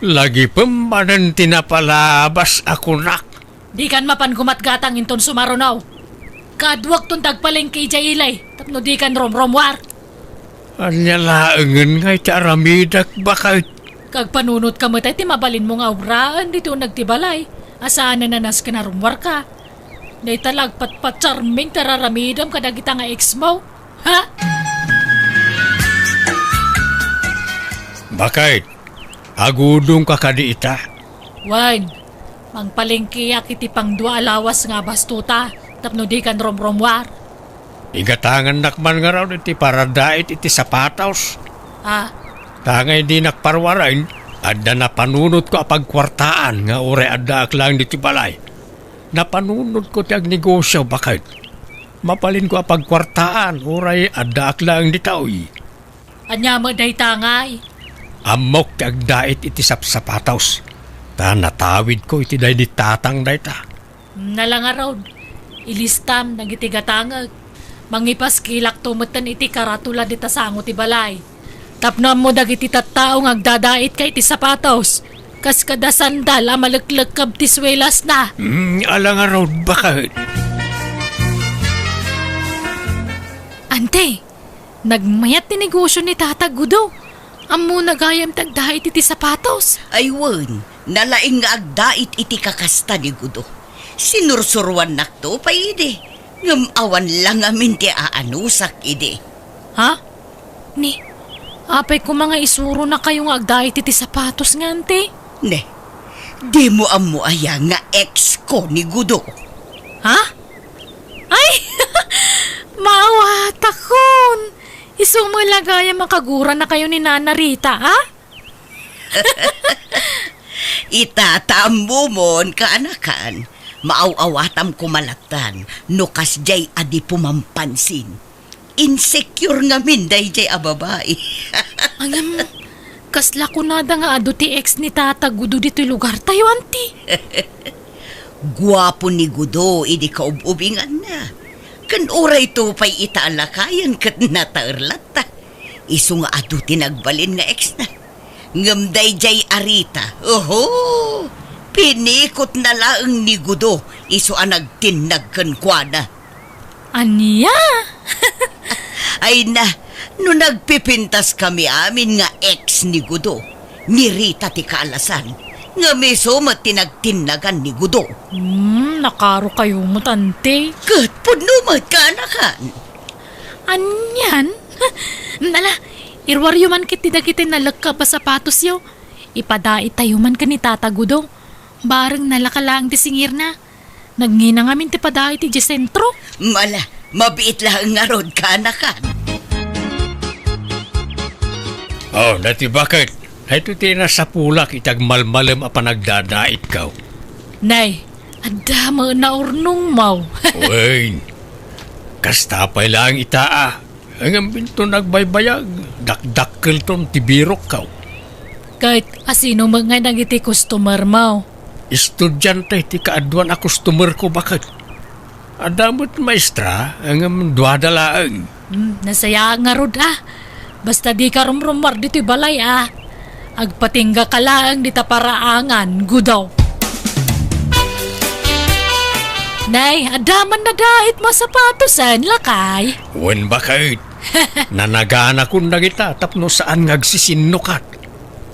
Lagi pemanan tinapalabas ako nak. Di kan mapan gumatgatang inton sumarunaw. Kadwag tong tagpaling kay Jailay. Tapno di kan romromwar. Anya laengen ngay ti aramidak bakit. Kag panunot ka matay ti mabalin mo nga uraan dito nagtibalay. Asaan na nanas ka na rumwar ka. Day talag patpacharming tararamidam kadagita nga ex mo. Ha? Bakit? Agudong ka kadiita. Wan, mangpalengkiyak iti pang dua alawas nga bastuta. Tapno di kan romromwar. Igatangan nakman nga raw iti paradait iti sapataws. Ha? Tangay di nakparwarain, adda napanunod ko apagkwartaan nga ure adda aklang diti balay. Napanunod ko ti agnegosyo bakit? Mapalin ko apagkwartaan, uray adda aklang ditaoy. Anya mo day tangay. Amok ti agdait iti sapsapataws. Ta natawid ko iti day di tatang day ta. Nalangarod. Ilistam nagitigatangag. Mangipas kilak tumutan iti karatula di tasango ti balay. Tapno mo dagiti tattao ngagdadait kay ti sapatos. Kas kada sandal malaglag kab tiswelas na. Alang araw bakit? Ante, nagmayat ni negosyo ni Tata Gudo. Amo nagayam tagdait iti sapatos. Ay wen, nalaing nga agdait iti kakasta ni Gudo. Sinursuruan nakto pa ide. Ngamawan lang amin ti aanusak ide. Ha? Ni, apay ko mga isuro na kayo nga agdait iti sapatos nga, ante. Ne, di mo amo aya nga ex ko ni Gudo. Ha? Ay! Maawat akon! Isumulagaya makagura na kayo ni Nana Rita, ha? Itatam mon kaanakan. Maaw-awatam kumalatan. No kasjay adi pumampansin. Insecure nga min day jay a babae. Angam, kasla ko nada nga ado ti ex ni Tata Gudo dito lugar tayo, anti. Guwapo ni Gudo, idi kaububingan na. Kan oray to pa'y itaalakayan kat nataerlata. Isu nga ado tinagbalin nga ex na. Ngamday jay arita. Oho! Pinikot na laang ni Gudo. Isu anagtinag kan kuana. Aniya? Ay na, no nagpipintas kami amin nga ex ni Gudo. Ni Rita ti kaalasan. Nga miso matinagtinagan ni Gudo. Nakaro kayo mo, tante. Kat punumat ka anakan. Anyan? Nala, irwaryo man kiti dagitin nalagka pa sapatos yo. Ipadait tayo man ka ni Tata Gudo. Bareng nalakalang ti singir na. Nagngina ngamin ti padait ti sentro. Mala, mabiit lang nga rod ka anakan. Oh, dati bakit? Ito tina sa pulak itag malmalam a panagdadait ka. Nay, adama na urnong mau. Uy, kastapay lang itaa. Ang ambinto nagbaybayag, dakdakkel ton tibirok ka. Kahit asino mga nagiti customer mau. Estudyante ti kaadwan a customer ko bakit? Adamot maestra, ang duadalaang. Nasaya nga rod Basta di ka rumrumar dito balay Agpatingga ka lang dita paraangan, gudaw. Nay, adaman na dahit mo sapatosan, lakay. Wen bakit? Nanagana kung nagita tapno saan ngagsisinukat.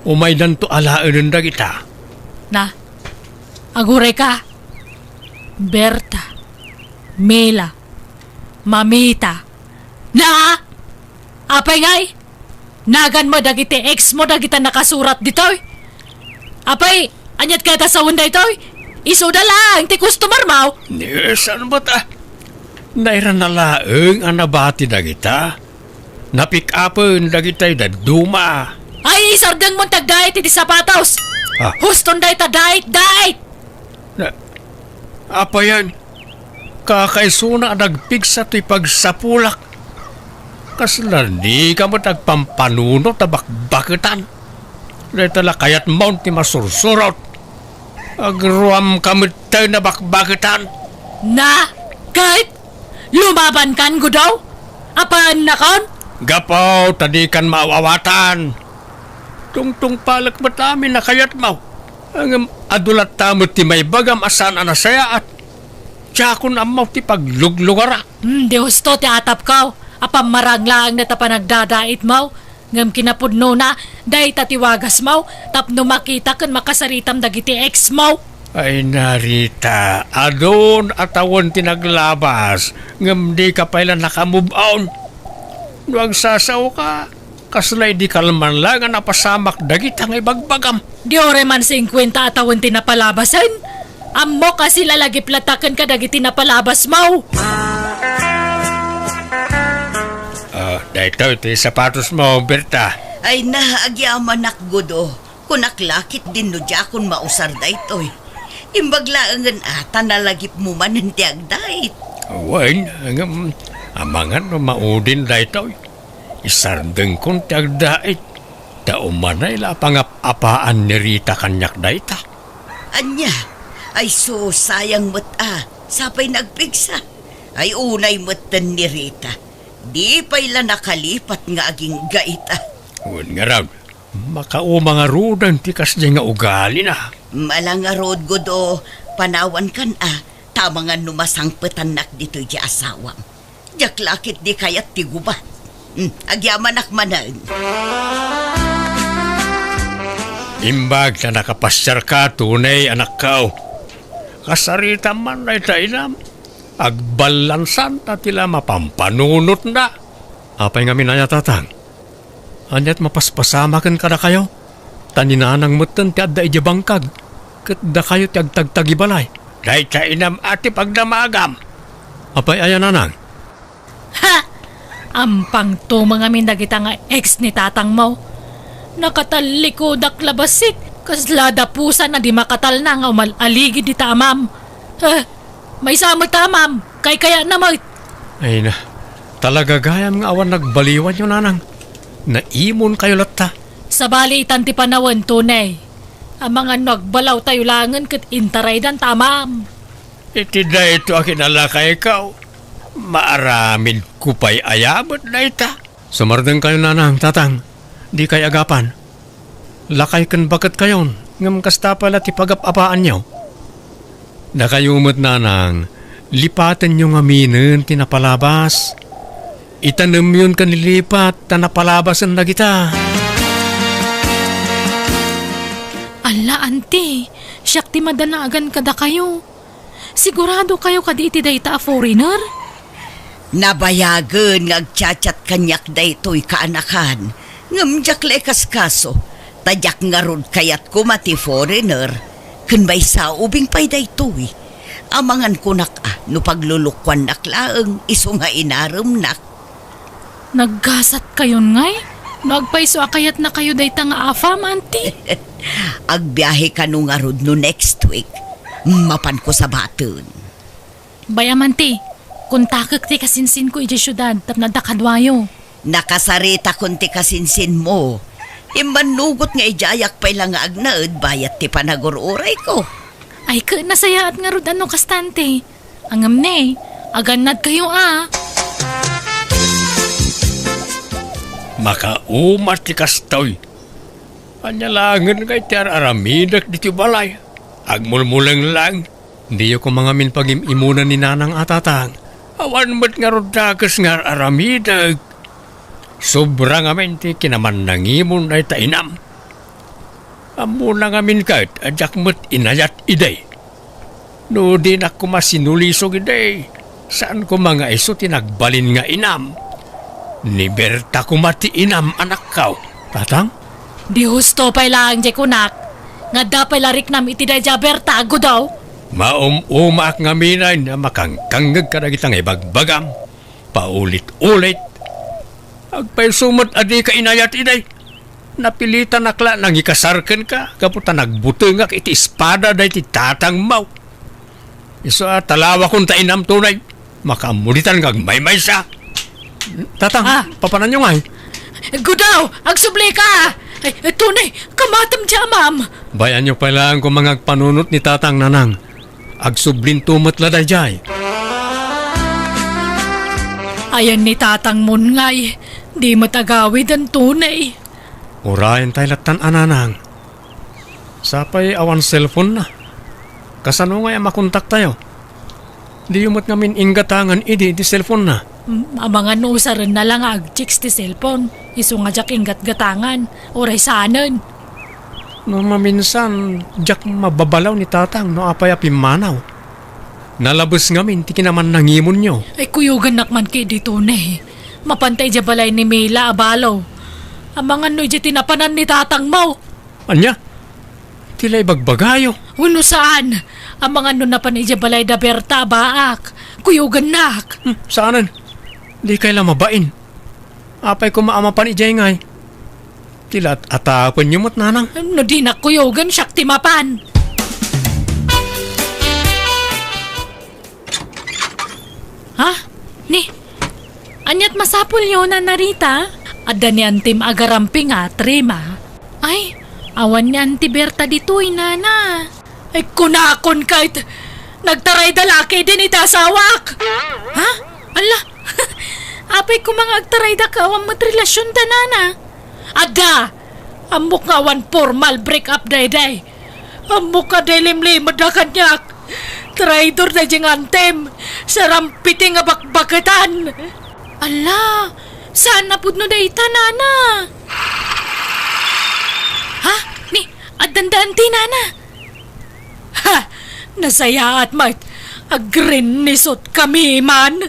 Umay dan to alaan na kita. Na, aguray ka. Berta, Mela, Mamita. Na, apay ngay? Nagan mo dagiti ex mo dagita nakasurat ditoy. Apay, anyat kaya ta sa wanda itoy. Isuda lang, ti customer mau. Saan ba ta? Naira na laeng ang nabati na kita. Napick upon na kita'y daduma. Ay, isardang mong tagdait iti sapatos. Huston day ta dait. Apa yan? Kakaisuna nagpigsa to'y pagsapulak. Kaslandi ka mo tagpampanuno tabakbakitan. Dahil kayat mount ti masursurot. Agruam kami tayo na bakbakitan. Na, kahit lumaban kan gudaw? Apaan na kon? Gapaw, tadi kan maawawatan. Tungtung palak matami na kayat mau. Ang adulat tamot ti may bagam asan anasaya at tsakon amaw ti pagluglugara. Di husto ti atap kaw. Apam maranglang na tapanagdadait mau. Ngam kinapudno na, dahi tatiwagas mau. Tapno makita kan makasaritam dagiti ex mau. Ay narita, adon atawon tinaglabas. Ngam di ka pala nakamove on. Huwag sasaw ka. Kaslay di kalman lang ang napasamak dagit ang ibagbagam. Di ore man 50 atawon tinapalabasan. Ammo kasi lalagi platakan ka dagiti napalabas mau. Dahito iti sapatos mo, Berta. Ay na, agyaman nakgudo. Kunaklakit din no dyan mausar da ito'y. Imbaglaangan ata nalagip mo man ng tiagdait. Awan, amangan no maudin dahito. Isardeng kong tiagdait. Taumanay la pangap-apaan ni Rita kanyak dahita. Anya, ay so sayang mo't sapay nagpigsa. Ay unay mo't ni Rita. Di pa'y la nakalipat nga aging gaita. Uwan nga raw, Makauma nga rudan tikas di nga ugali na. Malanga road good o panawan kan tama nga numasang petanak dito di asawang. Jak lakit di kayat ti gubat. Agyaman akmanan. Imbag na nakapasyar ka, tunay anak kao. Kasarita man na itainam. Agbalansan na tila mapampanunot na. Apay nga minaya tatang. Anyat mapaspasamakan ka na kayo. Taninanang mutan ti adda ijabangkag. Kat da kayo ti agtagtagibalay. Dahil ka inam ati pagdamagam. Apay ayan nanang. Ha! Ampang to mga mindagita nga ex ni tatang mo. Nakatalikod labasit. Kaslada pusa na di makatal na nga umaligid di tamam. May samot tamam. Kaya na mo. Ay na. Talaga gayam nga awan nagbaliwan yung nanang. Naimon kayo latta. Sa bali itanti panawan tunay. Ang mga nagbalaw tayo langan kat intaray dan tamam. Itida ito akin alakay ikaw. Maaramin kupay ayabot na ita. Sumardeng kayo nanang, tatang. Di kay agapan. Lakay kan bakat kayon. Ngam kasta pala ti pagap-apaan nyo. Nakayumot nanang. Lipatan nyo nga minin tinapalabas. Itanam yun kanilipat tanapalabasan na kita. Ala, auntie. Siyak ti madanagan kada kayo. Sigurado kayo kadi iti dayta a foreigner? Nabayagan ngagchat kanyak daytoy kaanakan. Ngamjak lekas kaso. Tadyak nga rod kayat kumati foreigner. Kunbay sa ubing pay daytoy. Amangan kunak no paglulukwan naklaang iso nga inaram nak. Naggasat kayon ngay? Nagpaiso akayat na kayo dayta nga afam, auntie? Agbiyahe ka no nga rod no next week. Mapan ko sa baton. Bayam, auntie. Kung takak ti kasinsin ko iti syudad tap nadakadwayo. Nakasarita kunti kasinsin mo. Imbanugot nga ijayak pa'y lang nga agnaad bayat ti panagururay ko. Ay ka, nasayaat nga rod ano kastante. Angam ne, aganad kayo Makaumat ti kastoy. Anyalangan kay ti aramidak di ti balay. Agmulmulang lang. Hindi ko mga minpag-imunan ni nanang atatang. Awan mo't nga rodakas nga aramidag. Sobrang amin ti kinaman nangimon ay tainam. Amo lang amin kahit adyak mo't inayat iday. No din ako masinulisog iday. Saan ko mga iso tinagbalin nga inam. Ni Berta ko mati inam anak kao. Tatang? Di husto pa'y lang di kunak. Nga dapay larik nam iti dayja bertago daw. Umak nga minay na makangkangag ka na kitang ibagbagam. Paulit-ulit. Agpay sumot adi ka inayat iday. Napilitan nakla nang ikasarkan ka. Kaputa nagbutungak iti espada day ti tatang mau. Iso talawa kong tainam tunay. Makamulitan kag may sa. Tatang, papanan nyo nga. Gudaw, agsubli ka! Ay, tunay, kamatam dya, ma'am. Bayan nyo pala ang kumangag panunot ni tatang nanang. Agsublin tumat laday jay. Ayan ni tatang mon ngay. Di matagawid ang tunay. Urayan tayo latan ananang. Sapay awan cellphone na. Kasano nga makontak tayo? Di umot ngamin inggatangan idi di cellphone na. Abangan no usaran na lang ag-chicks ti cellphone. Iso nga jak ingat-gatangan. Oray sanan. No maminsan, jak mababalaw ni tatang no apay apimanaw. Nalabos ngamin, tiki naman nangimon nyo. Ay kuyugan nakman kay dito na eh. Mapantay dya balay ni Mila abalaw. Amangan no dya tinapanan ni tatang mo. Anya? Tila'y bagbagayo. Uno saan? Amangan no napan dya balay da Berta baak. Kuyugan nak. Saanan? Di kaila mabain. Apay ko maamapan ijay ngay. Tila atapan nyo mo't nanang. No di na kuyugan siyak timapan. Ha? Ni? Anyat masapul yun na narita? Adda ni antim agarampi nga, trima. Ay, awan ni Auntie Berta dito'y nana. Ay kunakon kahit nagtaray dalaki din itasawak. Ha? Ala, apay ko mga agtaray da ka awang matrelasyon da nana. Adda, Amok nga one formal break-up day. Amok ka delimlim madakan niyak. Traitor na diyang antem. Sarampiti nga bakbakatan. Ala, saan na pud no day nana? Ha? Ni, addandaan ti nana. Ha, nasaya at mart. Agrin nisot kami man.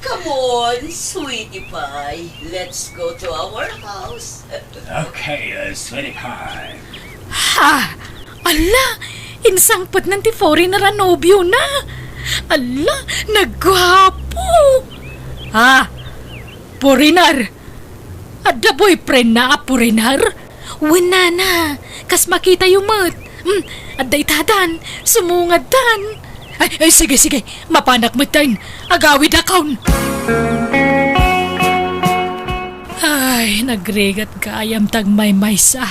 Come on, sweetie pie. Let's go to our house. Okay, sweetie pie. Ha, ala, insangpat ng ti foreigner na nobyo na. Ala, nagwapo. Ha, foreigner. Ada boyfriend na foreigner? Wala na, kas makita yung mat. Ada itadan, sumungadan. Ay, sige, mapanak mo tayo. Agawid akaun. Ay, nagregat ka ayam tagmay maysa.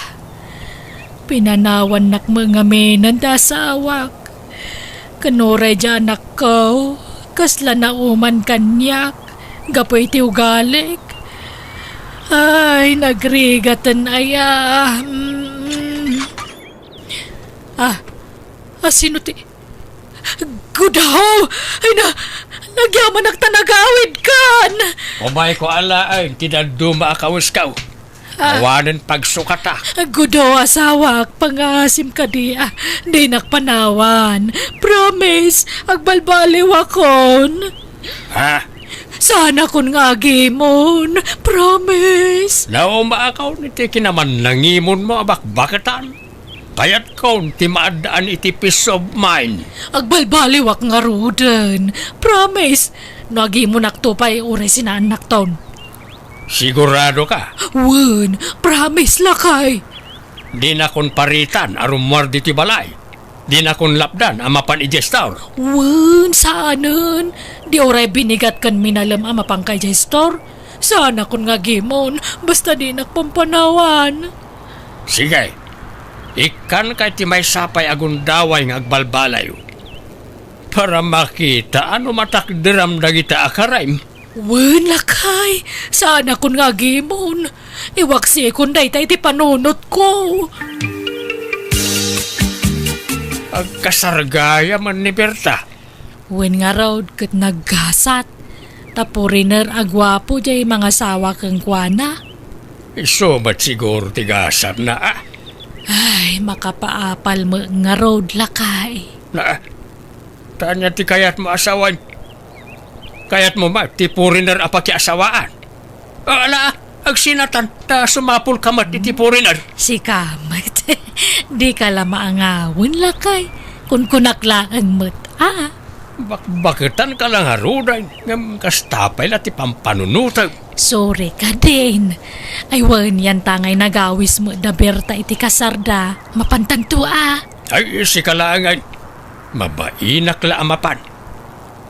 Pinanawan nak mga menan da sa awak. Kanoray dyan ako. Kasla na uman kanyak. Gapoy ti ugalik. Ay, nagrigatan aya. Sino ti? Gudaw! Ay na, nagyaman ak tanagawid kan! Umay ko ala ay, tinaduma akawas ka. Awanan pagsukata. Gudaw asawak, pangasim ka di. Di nakpanawan. Promise, agbalbaliw akon. Ha? Sana kun nga gimon. Promise. Nauma akaw niti kinaman nangimon mo abakbakatan. Kaya't kaun ti maadaan iti peace of mind. Agbalbaliwak nga ruden. Promise, nagi mo naktupay uri sinaanak ton. Sigurado ka? Wen, promise lakay. Di na kon paritan arumwar di ti balay. Di na kon lapdan amapan igestor. Wen, saanan? Di oray binigat kan minalam amapang kay gestor. Sana kon nga gimon, basta di nakpampanawan. Sige. Ikan kay ti may sapay agundaway nga agbalbalay. Para makita ano matakdiram dagita akaraim. Wen lakay, sana kun nga gimon. Iwaksi kun daytay ti panunot ko. Agkasargaya man ni Berta. Wen nga raw ket naggasat. Tapuriner agwapo jay mga sawa kang kuana. Iso ba't siguro tigasat na Ay, makapaapal mo nga road lakay. Tanya ti kayat mo asawan. Kayat mo ma, ti puriner apaki asawaan. Ala, agsinatan, ta sumapul kamat ti puriner. Si kamat, di ka la maangawin lakay. Kung kunaklaan mo't, Baktan ka lang haruday, ngam kastapay la ti pampanunutag. Sorry ka din. Ay, wan yan tangay nagawis mo da Berta iti kasarda. Mapantanto Ay, si kalangan. Mabainak la amapan.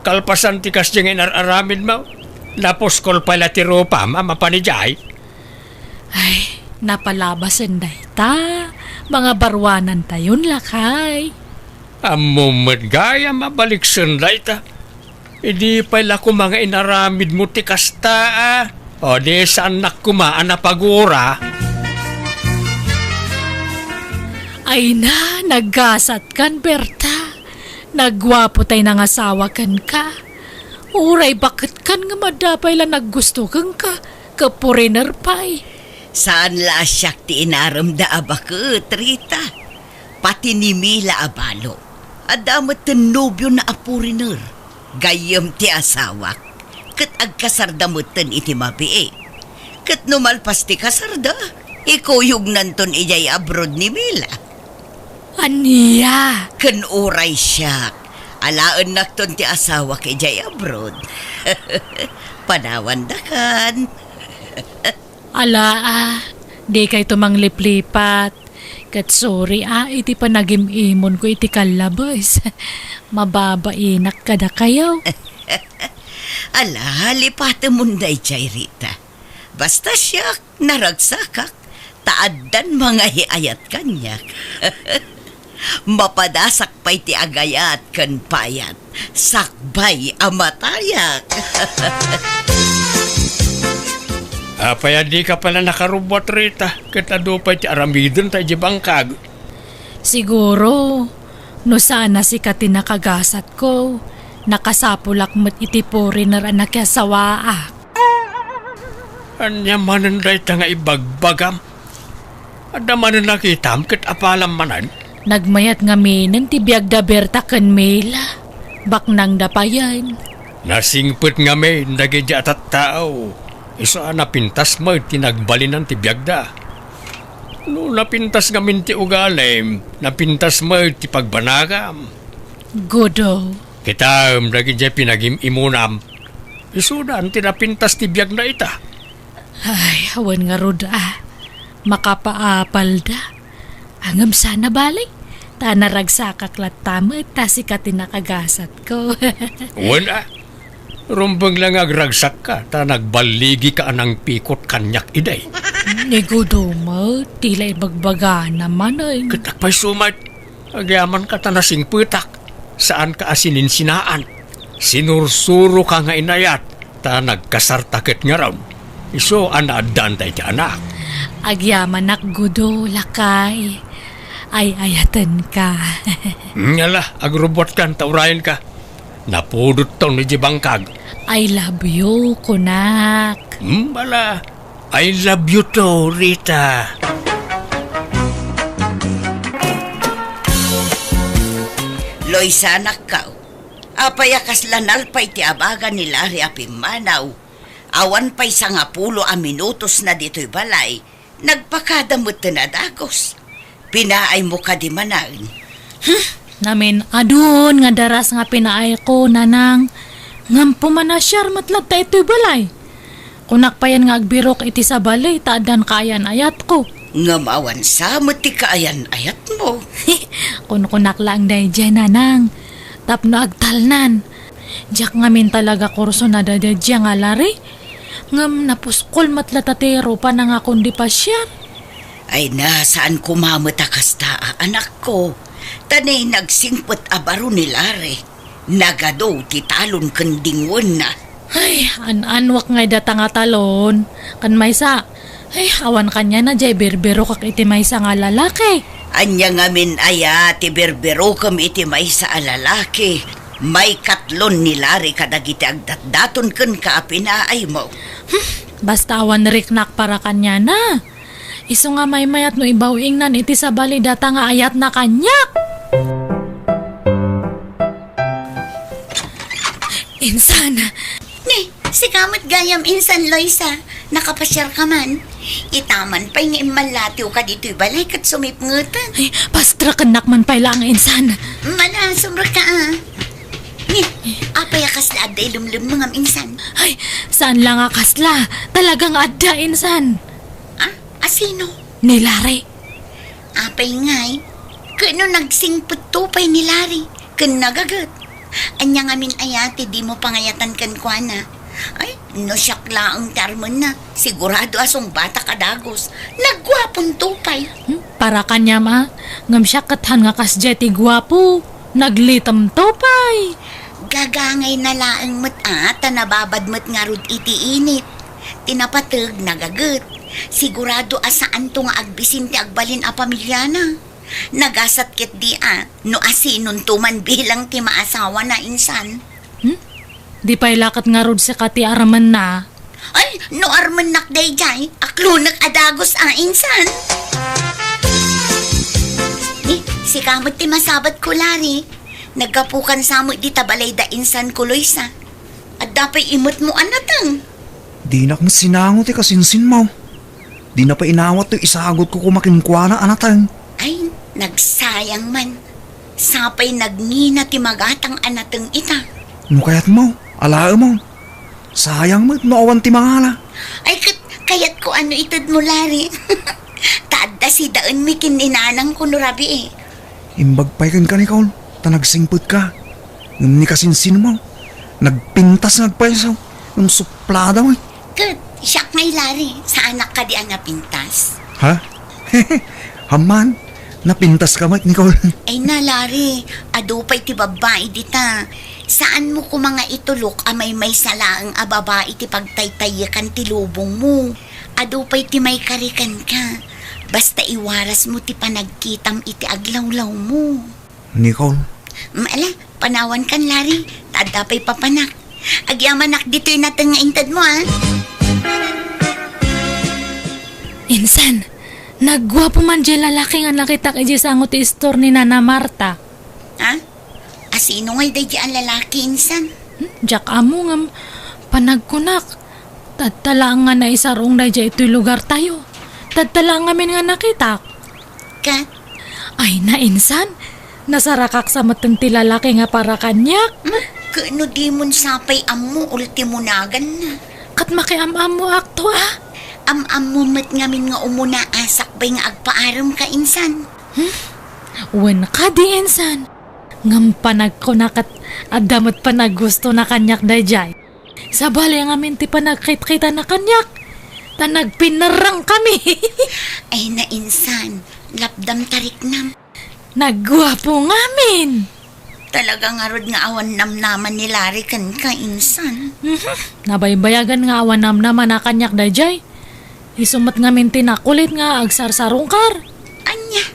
Kalpasan ti kasdyang inararamid mo. Lapos kol pala ti rupa, mapanijay. Ay, napalabasan day ta. Mga barwanan tayon lakay. Amumad gaya mabalik sunday ta. Hindi pala ko mga inaramid mo ti kasta O di sa anak kumaan na pagura. Ay na, naggasat kan Berta. Nagwapo tay nang asawa kan ka. Uray bakit kan nga madapay lang naggusto kang ka. Kapuriner pay. Saan la siyak ti inaram da abakit, Rita? Pati ni Mila abalo. Adamat ten nobyo na apuriner. Gayam ti asawak. Kat agkasardamuten iti mabi Kat numalpas ti kasarda. Ikuyog nanton ijay abroad ni Mila. Aniya? Kan uray siyak. Alaan nakton ti asawa kay jay abroad. Panawan da kan. Ala di kay tumang liplipat. Kat sorry iti panagimimon ko iti kalabas. Mababainak kada kayaw. Ala, lipata munday jay Rita. Basta siyak, naragsakak, taaddan mga hiayat kanyak. Mapadasak pa'y ti agayat kan payat, sakbay amatayak. Apaya di ka pala nakarubot rita. Katado pa ti aramidon tayo di bangkag. Siguro, no sana si Kati nakagasat ko. Nakasapulak mo't itipuri na anak kya sawa. Anya manan day nga ibagbagam. Ada manan nakitam kat apalam manan. Nagmayat nga minin ti Biag da Berta ken Mela. Baknang dapayan. Nasingput nga may nagidya at tao. Iso napintas mo tinagbalinan ti Biagda. No napintas nga min ti ugalim, napintas mo ti pagbanagam. Godo. Kita nagidya pinagim-imunam. Iso na ti napintas ti Biagda ita. Ay, awan nga ruda. Makapaapal da. Angam sana balik. Ta naragsakak latama ta si Kati nakagasat ko. Wala. Rumbang lang agragsak ka, ta nagbaligi ka anang pikot kanyak iday. Negodo mo, tila ibagbaga naman ay. Katakpay sumat, agyaman ka ta nasing putak. Saan ka asinin sinaan? Sinursuro ka nga inayat, ta nagkasartakit nga raw. Iso anaadan tayo ti anak. Agyaman nakgudo, lakay. Ay ayatan ka. Ngala, agrobot kan, taurayan ka. Napudot to ni Jibangkag. I love you, kunak. Bala, I love you to, Rita. Loy sanak ka. Apaya kaslanal pa'y ti abagan ni Lari apimanaw. Awan pa'y sa nga pulo a minutos na dito'y balay. Nagpakadamot na dagos. Pinaay mo ka di manang. Namin adun nga daras nga pinaay ko, nanang. Ngam pumanasyar matlag ta ito'y balay. Kunak pa yan nga agbirok iti sa balay, taadan kaayan ayat ko. Ngamawan sa ti kaayan ayat mo. Kunak lang day dyan, nanang. Tapno agtalnan. Diyak ngamin talaga kurso na dadadya nga lari. Ngam napuskol matlatatero pa na nga kundi pa siya. Ay na, saan kumamatakas ta, anak ko? Tanay nagsingpot abaro ni Lare. Nagado, titalon kandingon na. Ay, anwak ngay data nga talon. Kan maysa, ay awan kanya na jay berbero kak iti maysa nga lalaki. Anya ngamin aya, ti berbero kam iti may sa alalaki. May katlon ni Lare kadagiti agdatdaton kan kaapinaay mo. Basta awan riknak para kanya na. Iso nga may mayat no ibawing nan iti sa bali data nga ayat na kanyak. Insana. Ni, si kamot gayam insan Loisa. Nakapasyar ka man. Itaman pa'y nga imalatiw ka dito'y balay kat sumipngutan. Ay, pastra kanak man pala ang insana. Mana, sumra ka Ni, apay kasla aday lumlum mga insan. Ay, saan lang akasla? Talagang adda insan. Asino? Ni Lare. Apay nga'y. Kano nagsingput tupay ni Larry. Kan nagagat. Anya ngamin ayate di mo pangayatan kan kwa na. Ay, no syakla ang tarmon na. Sigurado asong bata kadagos. Nagwapon tupay. Para kanya ma, ngam siya kathan nga kasjeti gwapo. Naglitam topay. Gagangay na laang mat nababad mat nga rod iti init. Tinapatag nagagat. Sigurado asaan to nga agbisin ti agbalin a pamilya na. Nagasat ket di no asinon tuman bilang ti maasawa na insan. Di pa'y lakat nga rod sa Kati araman na. Ay, no arman nakday jay, aklunak adagos insan. Si kamot ti masabat ko lari. Nagkapukan sa mo di tabalay da insan ko Loisa. At dapay imot mo anatang. Di na kong sinangot kasinsin mo. Di na pa inawat to isagot ko kumakinkwana anatang. Ay, nagsayang man. Sapay nagngina ti magatang anatang ita. No kayat mo, alaa mo. Sayang mo, no awan ti mangala. Ay, kayat ko ano itad mo, Lari. Tada si daan mi kininanang ko no rabi Imbagpay kan ka ni Kaul, ta nagsingput ka. Ngam ni kasinsin mo. Nagpintas nagpaisaw. Ngam suplada mo. Kat, siyak ngay, Lari. Sa anak ka di ang napintas. Ha? Haman, napintas ka mat ni Kaul. Ay na, Lari. Adupay ti babae dita. Saan mo ko mga itulok amay may salaang ababa iti pagtaytayakan ti lubong mo. Ado pa'y ti may karikan ka. Basta iwaras mo ti panagkitam iti aglawlaw mo. Nicole, Maala, panawan kan lari. Tada pa'y papanak. Agyamanak dito'y natin nga intad mo ha. Insan, nagwapo man dyan lalaki nga nakita kay sangot ti store ni Nana Marta. Ha? Asino nga'y day ang lalaki insan? Jack amo nga panagkunak. Tadtala nga na isarong na dyan ito'y lugar tayo. Tadtala nga min nga nakita. Kat? Ay na insan, nasarakak sa matang ti lalaki nga para kanyak. Kano di mon sapay ammo ultimo nagan na. Kat makiamam mo akto ah. Am mo met ngamin nga umuna asak bay nga agpaaram ka insan. Wen ka di insan. Ngam panagkunak at adamat panaggusto na kanyak dayjay. Sabali ngamin ti panagkit-kita na kanyak. Tanagpinarang kami. Ay na insan, lapdam tarik nam. Nagwapo ngamin. Talaga nga rod nga awan namnaman ni Larry kan ka insan. Nabaybayagan nga awan naman na kanyak dayjay. Isumat ngamin tinakulit nga agsarsarungkar. Anya,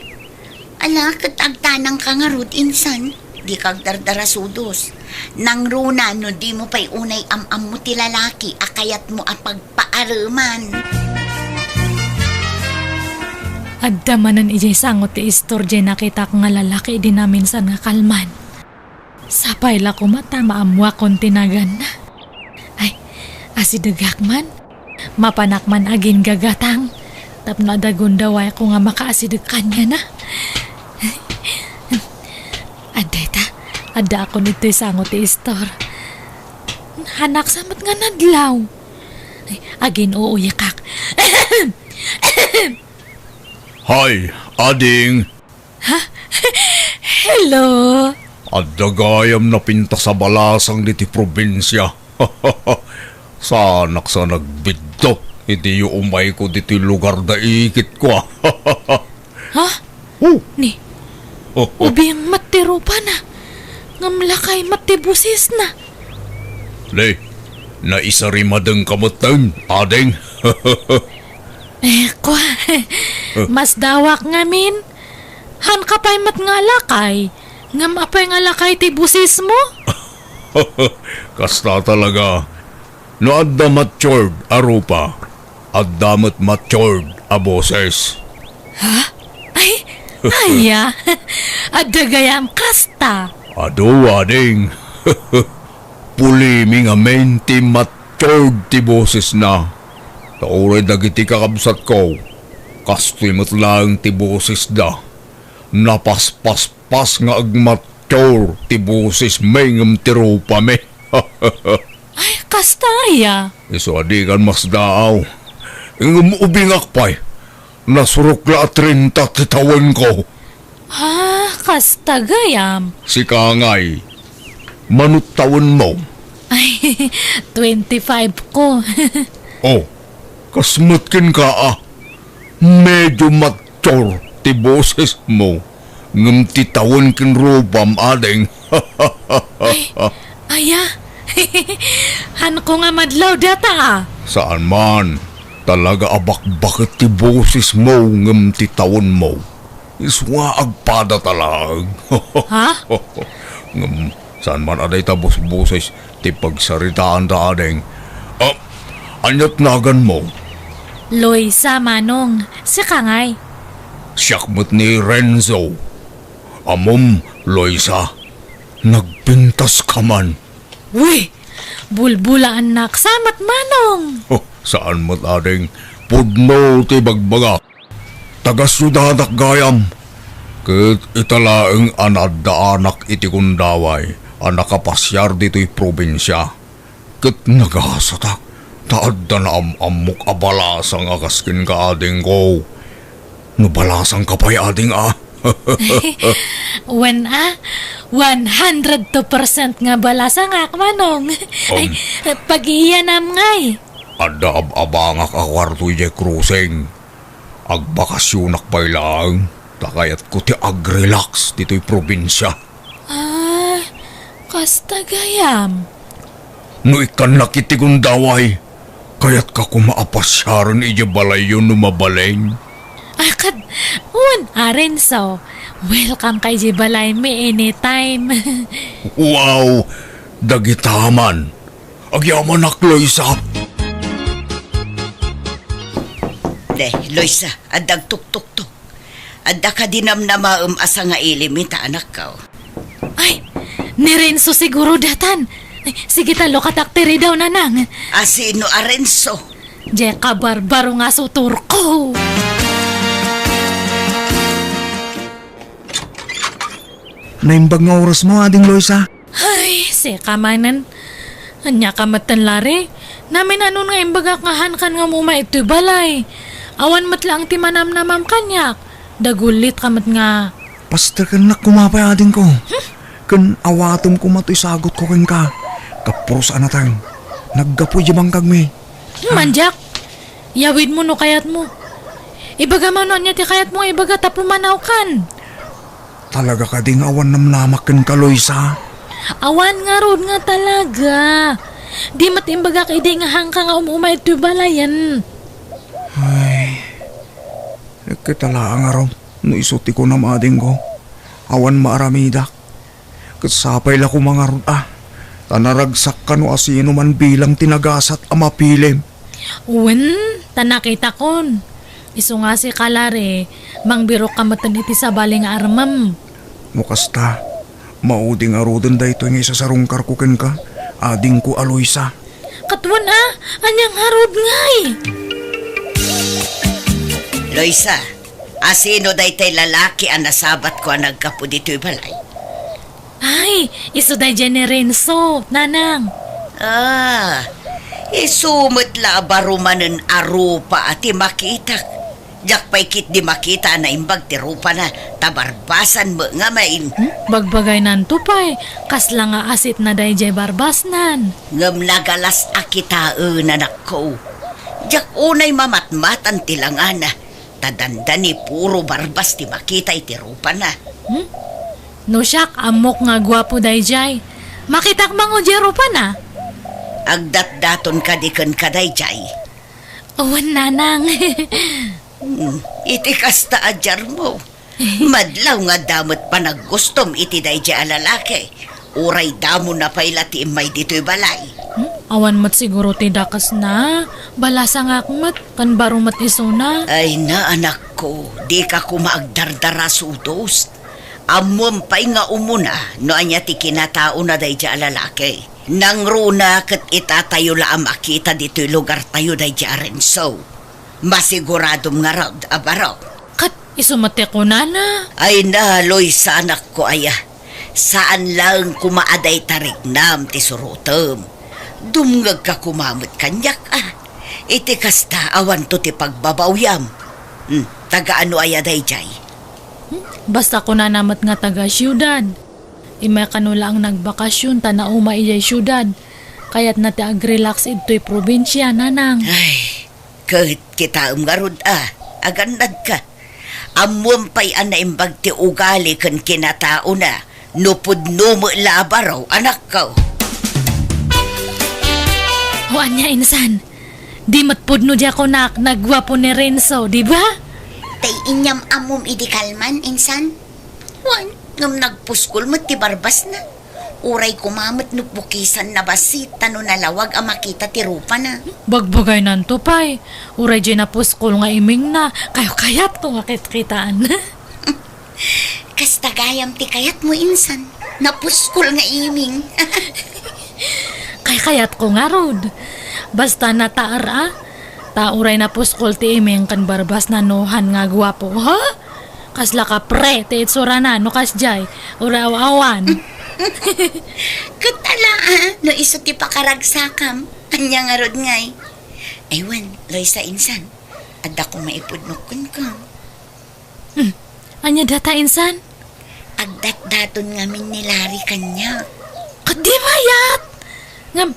ala kat agtanang ka nga rod insan. Di kag dardarasudos. Nang runa no di mo pa'y unay am mo ti lalaki akayat mo at pagpaaraman. Adda manan ijay sangot ti istorje nakita ko nga lalaki di namin sa nakalman. Sapay la ko mata maamwa kon tinagan na. Ay, asidagak man. Mapanak man agin gagatang. Tapno adagon daway ko nga makaasidag kanya na. Aday ta, ada ako nito'y sangot ti istor. Hanak samat nga nadlaw. Ay, agin uuyakak. Hay, ading. Hello. Adda gayam na pinta sa balasang diti probinsya. Sanak sa nagbidto. Hindi yung umay ko diti lugar da ikit ko. Ha? Ni, ubiyang matiro pa na. Ngamlakay matibusis na. Le, naisarimadang kamutan, ading. Kwa, mas dawak ngamin. Han ka pa'y mat nga lakay. Ngam apay nga lakay ti busis mo? Kasta talaga. No adda matured a rupa. Adda matured a boses. Ay, aya. Adagayam kasta. Ado, ading. Pulimi nga menti matured ti boses na. Tauray dagiti kakabsat ko. Kastoy matlang ti boses da. Napaspas-pas nga agmature ti boses may ngam ti rupa me. Ay, kasta aya. Iso adi kan mas daaw. Ngam ubingak pa'y. Nasurukla at 30 ti tawan ko. Kasta gayam. Si Kangay. Manut taon mo. Ay, 25 ko. Oh, kasmutkin ka ah. Medyo mature ti boses mo. Ngam ti taon kin rubam ading. Ay, aya. Han ko nga madlaw data ah. Saan man, talaga abak-bakit ti boses mo ngam ti taon mo. Iswa agpada talag. Ha? Ngam, saan man aday tabos boses ti pagsaritaan ta ading. Anyat nagan mo. Loisa Manong, si Kangay. Siyakmut ni Renzo. Amom, Loisa. Nagpintas ka man. Uy, bulbula anak, samat Manong. Saan mo't ading pudno ti bagbaga. Taga-syudadak gayam. Ket italaeng anadda anak iti kundaway. Anak kapasyar dito'y probinsya. Ket nagasatak. Taadda na amok abalasang akaskin ka ading ko. Nabalasang ka pa'y ading ah. When 102% nga balasang ak Manong. Ay, pag-iyanam ngay. Adda abangak akwarto'y jay cruising. Agbakasyonak pa'y lang. Takayat ko ti ag-relax dito'y probinsya. Kasta gayam. No ikan nakitigundaway, kaya't ka kumaapasyaran ija balay yun numabaleng. Akad, Renzo. Welcome kay Jibalay me anytime. Wow, dagitaman. Agyaman akloy sa... De, Loisa, adag tuk-tuk-tuk. Adda ka dinam na asa nga ilimita anak ka. Ay, ni Renzo siguro datan. Ay, sige talo katakteri daw nanang. Asino Arenso? Diyan ka barbaro nga sutur ko. Naimbag nga oras mo, ading Loisa. Ay, si kamanan. Anya kamatan lari. Namin ano nga imbagak nga hankan nga muma ito balay. Awan mat lang ti manam-namam kanyak. Dagulit kamat nga. Pastor kan nak kumapay ading ko. Kan awatom ko matoy sagot ko ken ka. Kapros anatang. Naggapoy jabang kagmi. Manjak. Yawid mo no kayat mo. Ibaga man niya ti kayat mo ibaga tapumanaw kan. Talaga ka ding awan namnamak ken ka, Loisa. Awan nga rod nga talaga. Di mat imbaga kay di nga hangka nga umumay ito balayan. Ay, nagkitala nga raw. No isuti ko na maading ko. Awan maaramidak. Kasapay la ko mga rod Tanaragsak ka no asino man bilang tinagasat amapilim. Tanakita kon. Isu nga si Kalare, mangbiro kamatan iti sa baling armam. Mukasta, mauding arudan da ito nga isa sa rungkar ko ken ka. Ading ko Aloysa. Katwan anyang harod ngay. Loisa, asino daytay lalaki ang nasabat ko ang nagkapo dito'y balay? Ay, isu day dyan ni Renzo, nanang. Isumot la barumanen arupa ati makita. Jak pa'y kit di makita na imbag ti rupa na tabarbasan mo nga main. Bagbagay nanto pa'y, kasla nga asit na day jay barbasnan. Ngam nagalas akitaan anak ko. Jak unay mamatmatan tilangana. Tadanda ni puro barbas ti makita iti rupa na. No siyak, amok nga gwapo day jay. Makitak bang o jay rupa na? Agdat-daton ka di ken kaday jay. Awan nanang. Iti kasta ajar mo. Madlaw nga damot pa naggustom iti day jay alalaki. Uray damo na payla ti imay dito'y balay. Awan mat siguro ti dakas na. Balasa nga akmat, kan baro mat iso na. Ay na anak ko, di ka kumaagdardara sudos. Amom pa'y nga umuna, no anya ti kinatao na day jay alalaki. Nang runa kat itatayo la ang makita dito'y lugar tayo day jay Renzo. Masiguradom nga raw, abaraw. Kat, isumate ko na. Ay na, Loisa anak ko aya. Saan lang kumaaday tarignam ti surutom. Dumngag ka kumamot kanyak Iti kasta awan to ti pagbabawyam. Taga ano aya day jay? Basta ko na namat nga taga syudad. Imay kanula ang nagbakasyon, tanauma iyay syudad. Kaya't na ti agrelax ito'y probinsya, nanang. Ay, kahit kita umgarod agandad ka. Amuam pa'y anaimbag ti ugali kan kinatao na. Nupudno mo labaraw, anak ko. O anya insan, di matpudno di ako nagwapo ni Renzo, di ba? Tay inyam amom idikalman, insan. Wan, ngam nagpuskol mo ti barbas na. Uray kumamot no bukisan na basit, tano nalawag ang makita ti rupa na. Bagbagay nanto pa'y. Uray dyan na puskol nga iming na. Kayo-kayat ko nga kitaan. Kasta gayam ti kayat mo, insan. Napuskol nga iming. Kayat ko nga rod. Basta nataar Tauray na puskol ti iming kan barbas na nohan nga gwapo. Ha? Kasla ka pre, ti itsura na, no kasjay. Uraw-awan. Katala no iso ti pakaragsakam. Anya nga rod ngay. Aywan, Loisa insan. Adda ko maipudnukon ka. Anya data insan? Agdat-daton ngamin ni Larry kanya. Kadi mayat! Ngam,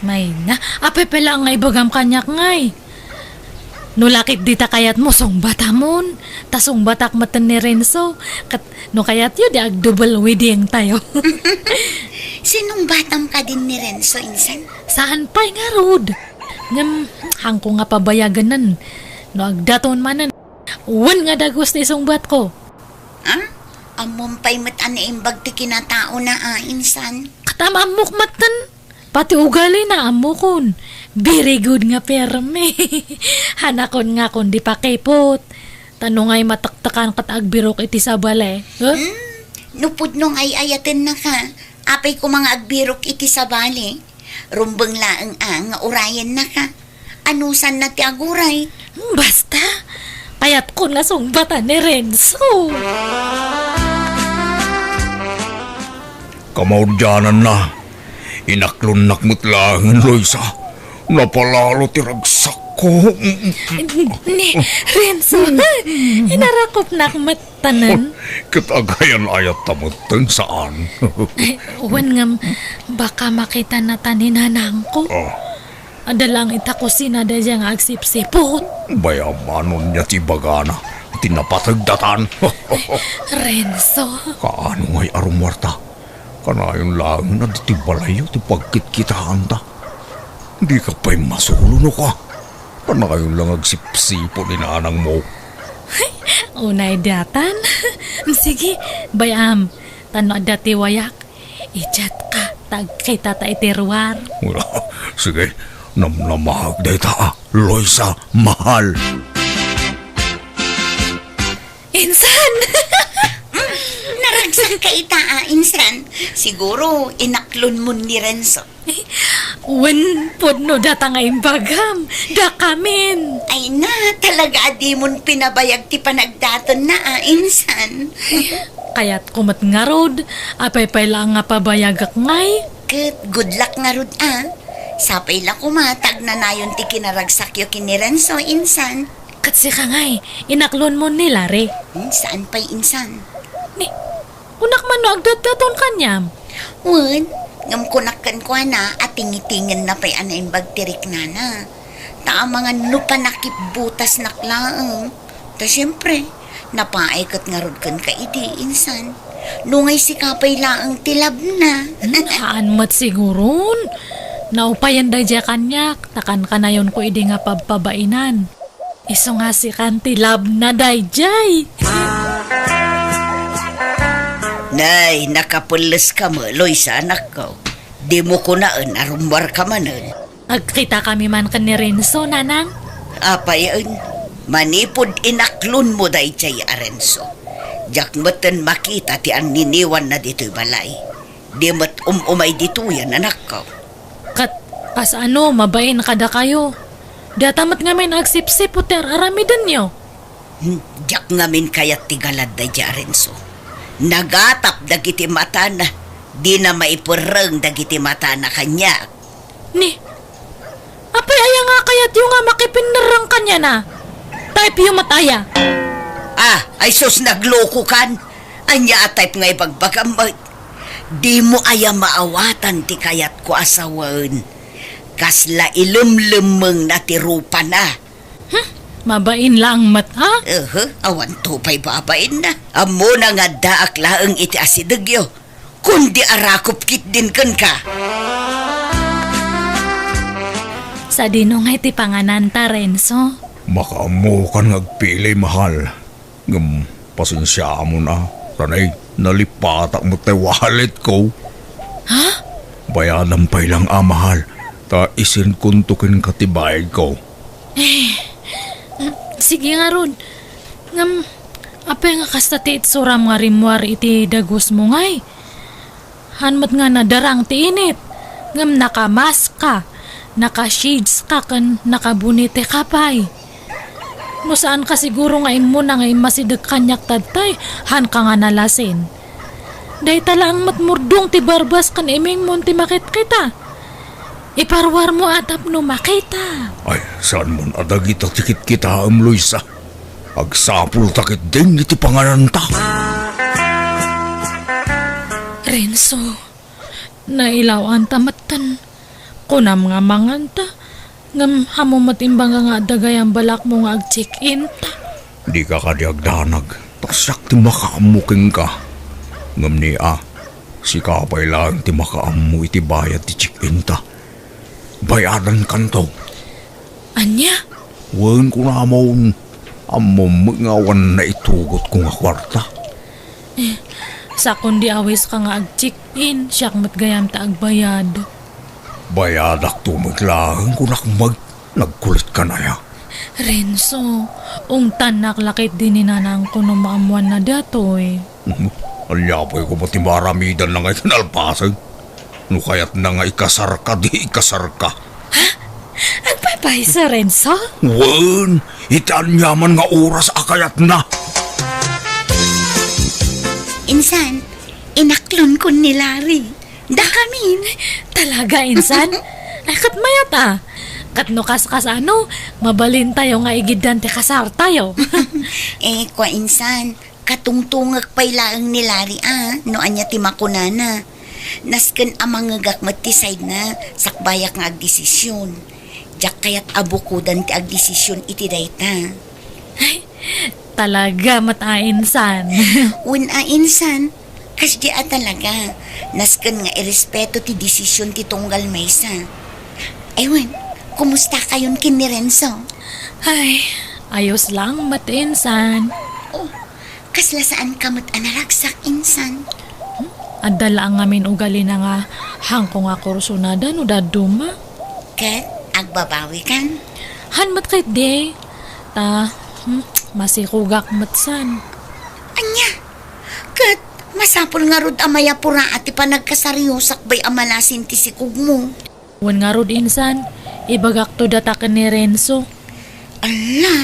may na, apepela nga ibagam kanyak ngay. Nulakit dita kayat mo, song batamon. Tasong batak matan ni Renzo. No kayat yun, di ag double wedding tayo. Sinong batam ka din ni Renzo, insan? Saan pa'y nga rod? Ngam, hangko nga pabayagan nan. No agdaton manan. Uwan nga dagos ni sungbat ko. Ah? Amumpay mat imbag ti kinatao na insan. Katamamok matan. Pati ugali na amokon. Very good nga perme. Hanakon nga kon di pa kepot. Tanong ay mataktakan kat agbirok iti sabale. Huh? Nupod nung ay ayaten na ka. Apay ko mga agbirok iti sabali. Rumbang laang nga urayan na ka. Anusan na ti aguray? Basta. Kaya't ko nasungbatan ni Renzo. Kamaudyanan na. Inaklon nakmutlangan, Loisa. Napalalo ti ragsak ko. Ni Renzo, inarakop nakmatanan. Katagayan ayat tamutan saan? Uwan nga, baka makita na taninanang ko. Adalang ita ko sinada diyang agsipsipot. Bayamanon niya ti bagana. Tinapatagdatan. Renzo. Kaano ngay arumwarta? Kanayon lang na ti balayo ti pagkitkitaan ta. Di ka pa'y masulo ka. Kanayon lang agsipsipo ni nanang mo. Unay datan. Sige, bayam. Tano dati wayak. Ichat ka. Tag kay tata itiruar. Sige, namnamahag day ta. Loisa, mahal. Insan! Naragsak ka ita, insan. Siguro, inaklon mo ni Renzo. Wen podno data nga imbagam. Da kamin. Ay na, talaga di mon pinabayag ti panagdaton na, insan. Kaya't kumat nga rod. Apay-pay lang nga pabayagak ngay. Kat, good luck nga rod, Sapay la kumatag na nayon ti kinaragsak yo kini Renzo, insan. Katsi ka ngay. Inaklon mo nila re. Saan pa'y insan? Ni, unak man no agdadaton kanyam. Wan, ngam kunakan ko na at tingitingin na pa'y anaimbag tirik na na. Ta mga nupanakip butas naklaang. Ta siyempre, napaaykat nga rod kan ka idi, insan. Nungay si kapay laang tilab na. Haan mat siguron. Naupayan da dya kanyak. Takan ka na yun ko idi nga pababainan. Iso nga si kanti lab na dayjay. Nay, nakapulis ka mo, Loisa, anak ko. Di mo ko naan, arumwar ka manan. Agkita kami man ka ni Renzo, nanang. Apayan, manipod inaklon mo day chay Arenzo. Jak matan makita ti ang niniwan na dito'y balay. Di mat umay dito yan, anak ko. Kas ano, mabain kada kayo. Datamat nga may nagsipsip o ter aramidan nyo. Jak ngamin kayat tigalad day Arenzo. Nagatap dagiti mata na. Di na maipurang dagiti mata na kanya. Ni, apay aya nga kayat yung nga makipinarang kanya na. Type yung mataya. Ay sus nagloko kan. Anya type nga ipagbagamay. Di mo aya maawatan ti kayat ko asawan. Kasla ilumlumeng na ti rupa na. Mabain lang mat, ha? Awan to pa'y babain na. Amo na nga daak laang iti asidagyo. Kundi arakop kit din kan ka. Sa dino nga iti pangananta, Renzo. Makaamo ka nagpili, mahal. Pasensya mo na. Tanay, nalipatak mo tayo wallet ko. Ha? Bayanan pa'y lang, mahal. Ta isin kuntukin katibayad ko. Sige nga ron. Ngam, apay nga kastati suram nga rimwar iti dagos mo ngay. Hanmat nga nadarang ti init. Ngam nakamask ka. Naka-shades ka kan nakabunite kapay. No saan ka siguro nga imo na nga masidag kanyak tadtay. Han ka nga nalasin. Day talang matmurdong ti barbas kan iming mon ti makit kita. Iparwar mo atap no makita. Ay, saan mo nadagita tikit kita, Loisa? Agsapul takit din iti pangananta. Renzo, nailawan tamatan. Kunam nga manganta. Ngam hamo matimbang nga dagayang balak mo nga ag-check-in ta. Di ka kadiagdanag. Tasyak ti makamuking ka. Ngam niya, Si kapay lang ti makaamu iti bayad ti chikinta. Bayadan kanto. Anya? Wen ko namon. Amom ngawan na itugot ko nga kwarta. Sa kundi awis ka nga ag-check-in, siyak matgayam ta agbayad. Bayadak tumaglaang ko nakmag. Nagkulit ka na ya. Renzo, ungtan naklakit din ni nanang ko nung maamuan na datoy. Alyapoy ko pati maramidan na ngay kanalpasag. No kaya't na nga ikasar ka, di ikasar ka. Agpapay sa Renzo? Wen, itaan yaman nga oras akayat na. Insan, inaklon ko ni Larry. Da kami. Talaga, insan? Ay, kat mayat ah. Kat no kas ano, mabalin tayo nga igidan ti kasar tayo. Kwa insan, katungtungag pa'y laang ni Larry no anya ti makunana. Nasken amang ngagakmat ti side na, sakbayak nga agdesisyon. Diyak kayat abukudan ti agdesisyon iti dayta. Talaga matainsan. Win insan, kas di talaga, nasken nga irespeto ti desisyon ti tunggal maysa. Ewan, kumusta kayon kin ni Renzo? Ay, ayos lang matainsan. Oh, kasla saan kamot anaragsak insan? Adala ang amin ugali na nga hangko nga kursunada no daduma. Kat, agbabawi kan? Hanmat kay day. Masikugak matsan. Anya, kat, masapol nga rod amaya pura ati pa nagkasaryosak bay amalasin ti sikug mo. Wan nga rod insan, ibagak to datakan ni Renzo. Ala,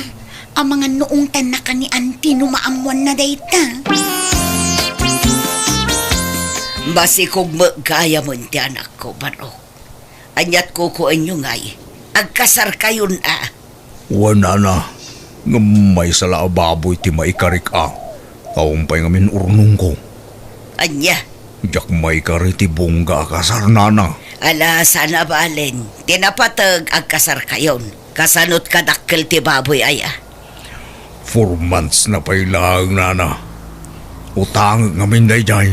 ang mga noong tanak ni auntie numaamuan na dayta. Basi kog magkaya mo ti anak ko, Barok. Anyat ko nyo ngay. Agkasar kayon Wala na. Ngamay sa laababoy ti maikarik Kaumpay ngamin urnong ko. Anya, Diyak maikari ti bongga kasar nana. ala sana balen. Tinapatag agkasar kayon. Kasanot ka dakkel ti baboy 4 months na pailang nana. Utang ngamin dayjay.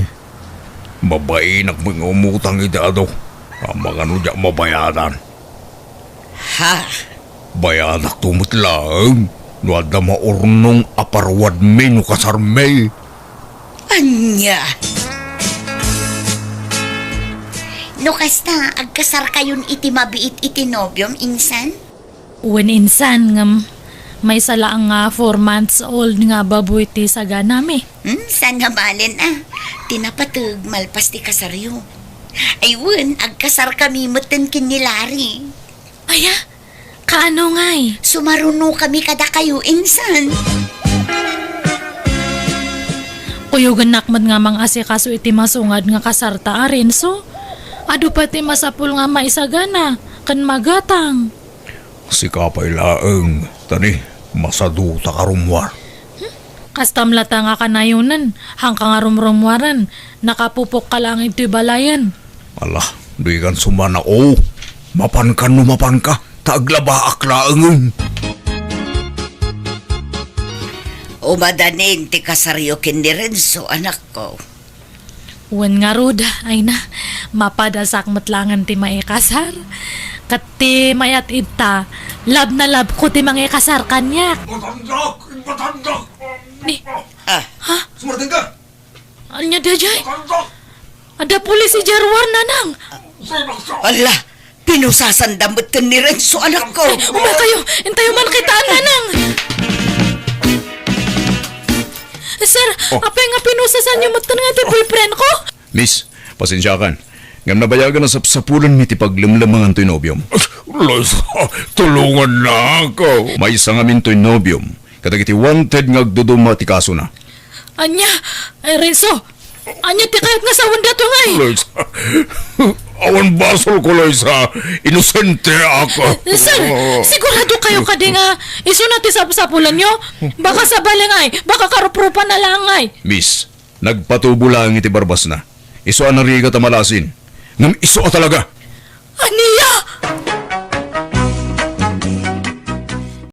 Babae mga umutang idado. Ang mga nudya mabayadan. Ha? Bayadak tumot lang. Nuada maurnong aparwad me no kasarme. Anya. No kasta, agkasar kayon iti mabiit iti nobyom insan? Wan insan ngam may sala ang 4 months old nga baboy ti saga nami. San nga balen tinapatag malpas ti kasaryo. Ayun, agkasar kami meten kin ni Larry. Aya, kaano ngay? Sumaruno kami kada kayo insan. Kuyugan nakmat nga mang asikaso iti masungad nga kasarta Renzo. Adu pati masapul nga maisagana, kan magatang. Si kapay laeng. Tani, masaduta karumwar. Kastamlata nga kanayunan, hangka nga rumrumwaran, nakapupok ka lang ito'y balayan. Ala, di kan sumana mapan ka no mapan ka. Taglaba aklaengun. Umadanin ti kasaryo kin ni Renzo, anak ko. Wan nga rod, ay na, mapadasak matlangan ti maikasar. Kat ti mayat ita, lab na lab ko ti mangikasar kanyak. Batandak! Batandak! Ni, Ha? Sumarting ka! anya dajay? Batandak! Ada pulis si Jarwar nanang. Ala, pinusasandamot kin ni Renzo, anak ko. Umay kayo, intayo man kitaan nanang. Sir, apay nga pinusasan niyo matan nga ti boyfriend ko? Miss, pasensya kan. Ngam nabayagan na sapsapulan mi ti paglimlamangan to'y nobyom. Liza, tulungan na ako. May isa nga min to'y nobyom. Katag iti wanted ngagduduma ti kaso na. Anya, ay Renzo, anya ti kayat nga sa wanda to ngay. Liza, awan basol ko, Liza. Inosente ako. Sir, sigurado kayo kadi nga iso na ti sapsapulan nyo? Baka sa balingay, baka karuprupan na lang ngay. Miss, nagpatubo lang iti barbas na. Iso ang narigat ang malasin. Ngam iso talaga. Aniya!